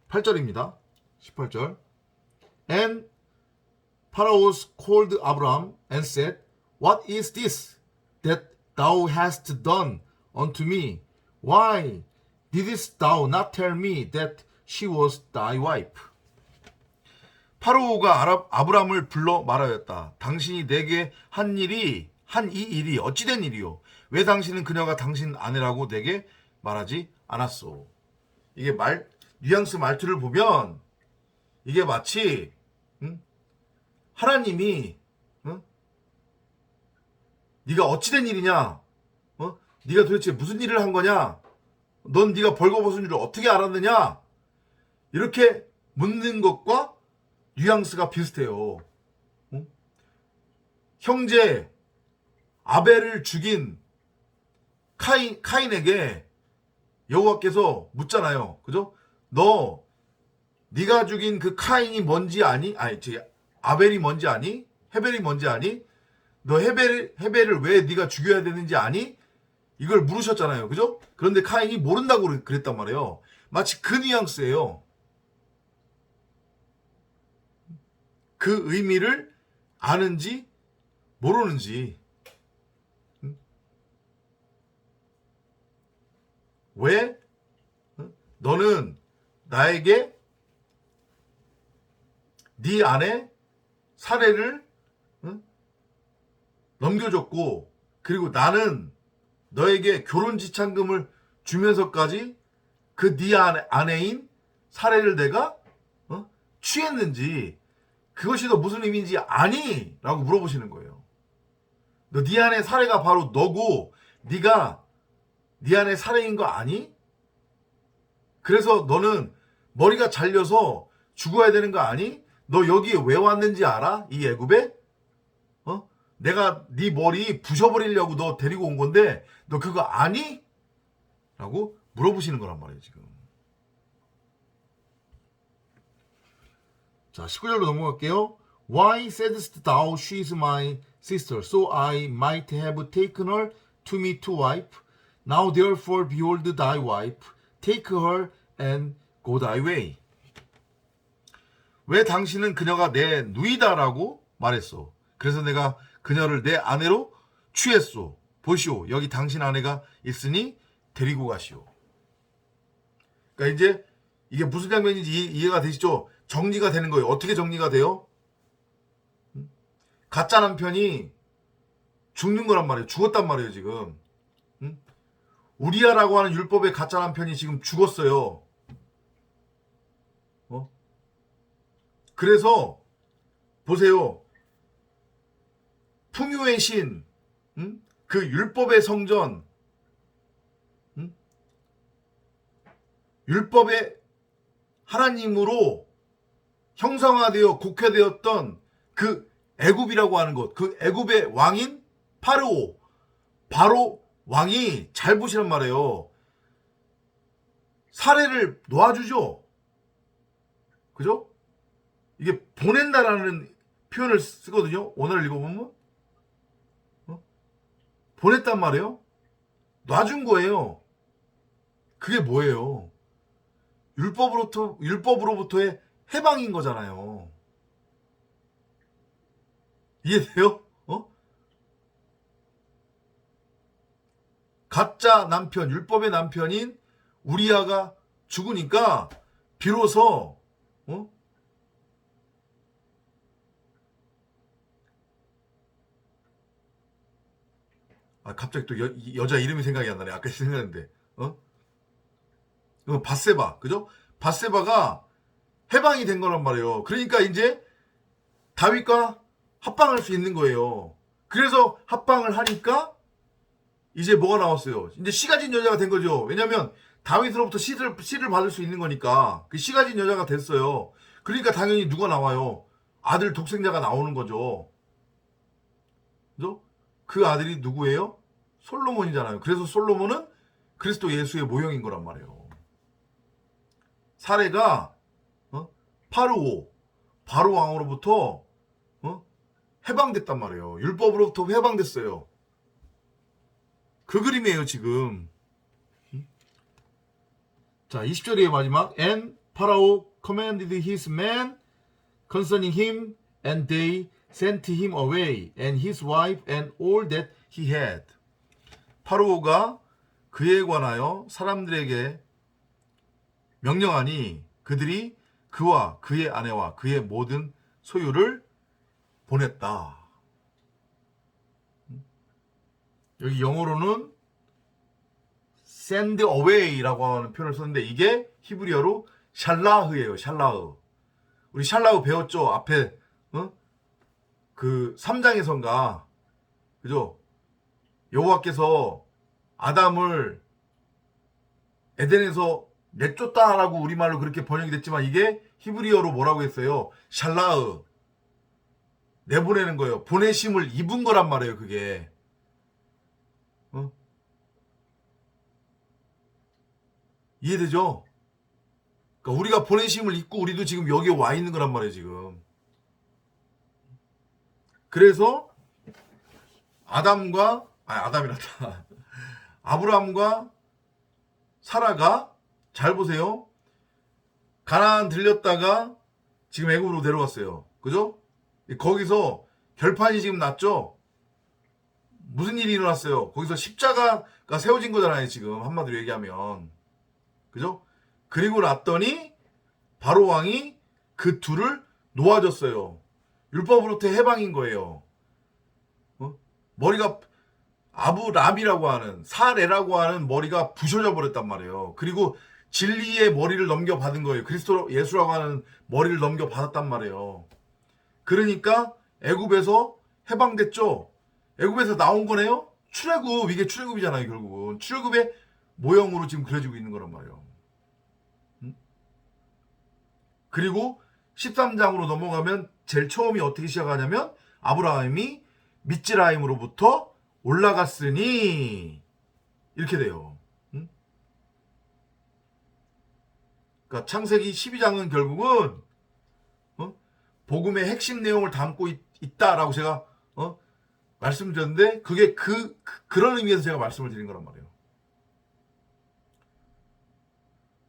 18절입니다. 18절. And Pharaoh called Abram and said, What is this that thou hast done unto me? Why didst thou not tell me that she was thy wife? 파로우가 아브람을 불러 말하였다. 당신이 내게 한 이 일이 어찌된 일이요? 왜 당신은 그녀가 당신 아내라고 내게 말하지 않았소? 이게 뉘앙스 말투를 보면 이게 마치 하나님이 네가 어찌된 일이냐? 네가 도대체 무슨 일을 한 거냐? 넌 네가 벌거벗은 줄을 어떻게 알았느냐? 이렇게 묻는 것과 뉘앙스가 비슷해요. 형제 아벨을 죽인 카인에게 여호와께서 묻잖아요. 그죠? 네가 죽인 그 카인이 뭔지 아니? 아벨이 뭔지 아니? 헤벨이 뭔지 아니? 너 헤벨을 왜 네가 죽여야 되는지 아니? 이걸 물으셨잖아요. 그죠? 그런데 카인이 모른다고 그랬단 말이에요. 마치 그 뉘앙스예요. 그 의미를 아는지 모르는지. 왜 너는 나에게 네 아내 사례를 넘겨줬고, 그리고 나는 너에게 결혼 지참금을 주면서까지 그 네 아내인 사례를 내가 취했는지, 그것이 너 무슨 의미인지 아니? 라고 물어보시는 거예요. 네 아내 사례가 바로 너고 네가 네 아내 사례인 거 아니? 그래서 너는 머리가 잘려서 죽어야 되는 거 아니? 너 여기에 왜 왔는지 알아? 이 애굽에? 내가 네 머리 부셔버리려고 너 데리고 온 건데 너 그거 아니? 라고 물어보시는 거란 말이에요, 지금. 자, 19절로 넘어갈게요. Why saidst thou she is my sister, so I might have taken her to me to wife? Now therefore behold thy wife, take her and go thy way. 왜 당신은 그녀가 내 누이다라고 말했소? 그래서 내가 그녀를 내 아내로 취했소. 보시오, 여기 당신 아내가 있으니 데리고 가시오. 그러니까 이제 이게 무슨 장면인지 이해가 되시죠? 정리가 되는 거예요. 어떻게 정리가 돼요? 가짜 남편이 죽는 거란 말이에요. 죽었단 말이에요, 지금. 우리아라고 하는 율법의 가짜 남편이 지금 죽었어요. 그래서 보세요. 풍요의 신, 그 율법의 성전, 율법의 하나님으로 형상화되어 국회되었던 그 애굽이라고 하는 것, 그 애굽의 왕인 바로 왕이 잘 보시란 말이에요. 사례를 놓아주죠. 그죠? 이게 보낸다라는 표현을 쓰거든요. 오늘 읽어보면 보냈단 말이에요. 놔준 거예요. 그게 뭐예요? 율법으로부터의 해방인 거잖아요. 이해돼요? 가짜 남편, 율법의 남편인 우리아가 죽으니까 비로소 갑자기 또 여자 이름이 생각이 안 나네. 아까 생각했는데 밧세바, 그죠? 밧세바가 해방이 된 거란 말이에요. 그러니까 이제 다윗과 합방할 수 있는 거예요. 그래서 합방을 하니까 이제 뭐가 나왔어요? 이제 씨가진 여자가 된 거죠. 왜냐면 다윗으로부터 씨를 받을 수 있는 거니까 그 씨가진 여자가 됐어요. 그러니까 당연히 누가 나와요? 아들 독생자가 나오는 거죠. 그죠? 그 아들이 누구예요? 솔로몬이잖아요. 그래서 솔로몬은 그리스도 예수의 모형인 거란 말이에요. 사례가 바로 왕으로부터 해방됐단 말이에요. 율법으로부터 해방됐어요. 그 그림이에요 지금. 자 20절의 마지막 And Pharaoh commanded his men concerning him and they sent him away and his wife and all that he had. 파로가 그에 관하여 사람들에게 명령하니 그들이 그와 그의 아내와 그의 모든 소유를 보냈다. 여기 영어로는 send away라고 하는 표현을 썼는데 이게 히브리어로 샬라흐예요. 샬라흐. 우리 샬라흐 배웠죠? 앞에 그 3장에선가 그죠? 여호와께서 아담을 에덴에서 내쫓다라고 우리말로 그렇게 번역이 됐지만 이게 히브리어로 뭐라고 했어요? 샬라흐. 내보내는 거예요. 보내심을 입은 거란 말이에요. 그게. 이해되죠? 그러니까 우리가 보내심을 입고 우리도 지금 여기에 와 있는 거란 말이에요. 지금. 그래서 아담이란다. 아브라함과 사라가 잘 보세요. 가나안 들렸다가 지금 애굽으로 내려갔어요. 그죠? 거기서 결판이 지금 났죠? 무슨 일이 일어났어요? 거기서 십자가가 세워진 거잖아요. 지금 한마디로 얘기하면. 그죠? 그리고 났더니 바로 왕이 그 둘을 놓아줬어요. 율법으로부터 해방인 거예요. 머리가 아브람이라고 하는 사레라고 하는 머리가 부셔져 버렸단 말이에요. 그리고 진리의 머리를 넘겨받은 거예요. 그리스도 예수라고 하는 머리를 넘겨받았단 말이에요. 그러니까 애굽에서 해방됐죠. 애굽에서 나온 거네요. 출애굽, 이게 출애굽이잖아요. 결국은 출애굽의 모형으로 지금 그려지고 있는 거란 말이에요. 그리고 13장으로 넘어가면 제일 처음이 어떻게 시작하냐면 아브라함이 미츠라임으로부터 올라갔으니 이렇게 돼요. 그러니까 창세기 12장은 결국은 복음의 핵심 내용을 담고 있다라고 제가 말씀드렸는데 그게 그런 의미에서 제가 말씀을 드린 거란 말이에요.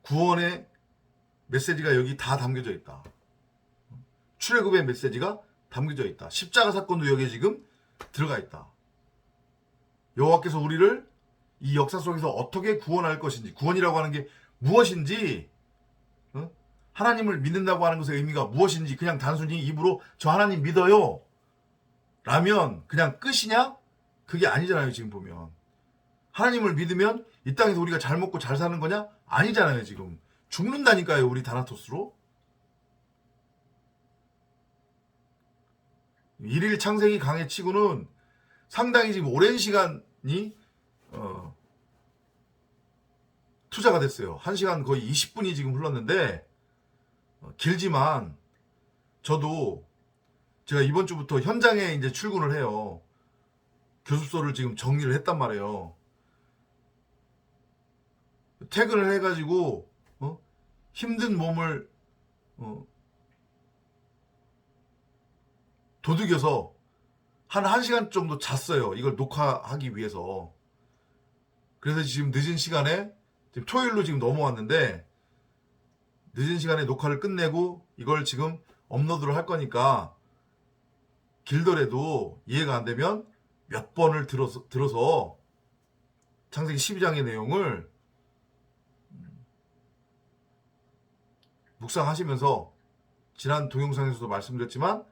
구원의 메시지가 여기 다 담겨져 있다. 출애굽의 메시지가 담겨져 있다. 십자가 사건도 여기에 지금 들어가 있다. 여호와께서 우리를 이 역사 속에서 어떻게 구원할 것인지, 구원이라고 하는 게 무엇인지, 하나님을 믿는다고 하는 것의 의미가 무엇인지 그냥 단순히 입으로 저 하나님 믿어요 라면 그냥 끝이냐? 그게 아니잖아요. 지금 보면 하나님을 믿으면 이 땅에서 우리가 잘 먹고 잘 사는 거냐? 아니잖아요. 지금 죽는다니까요. 우리 다나토스로. 일일 창세기 강의 치고는 상당히 지금 오랜 시간이 투자가 됐어요. 1시간 거의 20분이 지금 흘렀는데 길지만 저도 제가 이번 주부터 현장에 이제 출근을 해요. 교습소를 지금 정리를 했단 말이에요. 퇴근을 해가지고 힘든 몸을 도둑여서 한 1시간 정도 잤어요. 이걸 녹화하기 위해서. 그래서 지금 늦은 시간에 지금 토요일로 지금 넘어왔는데 늦은 시간에 녹화를 끝내고 이걸 지금 업로드를 할 거니까 길더라도 이해가 안 되면 몇 번을 들어서 창세기 12장의 내용을 묵상하시면서 지난 동영상에서도 말씀드렸지만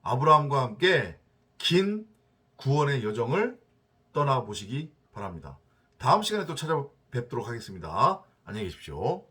아브라함과 함께 긴 구원의 여정을 떠나보시기 바랍니다. 다음 시간에 또 찾아뵙도록 하겠습니다. 안녕히 계십시오.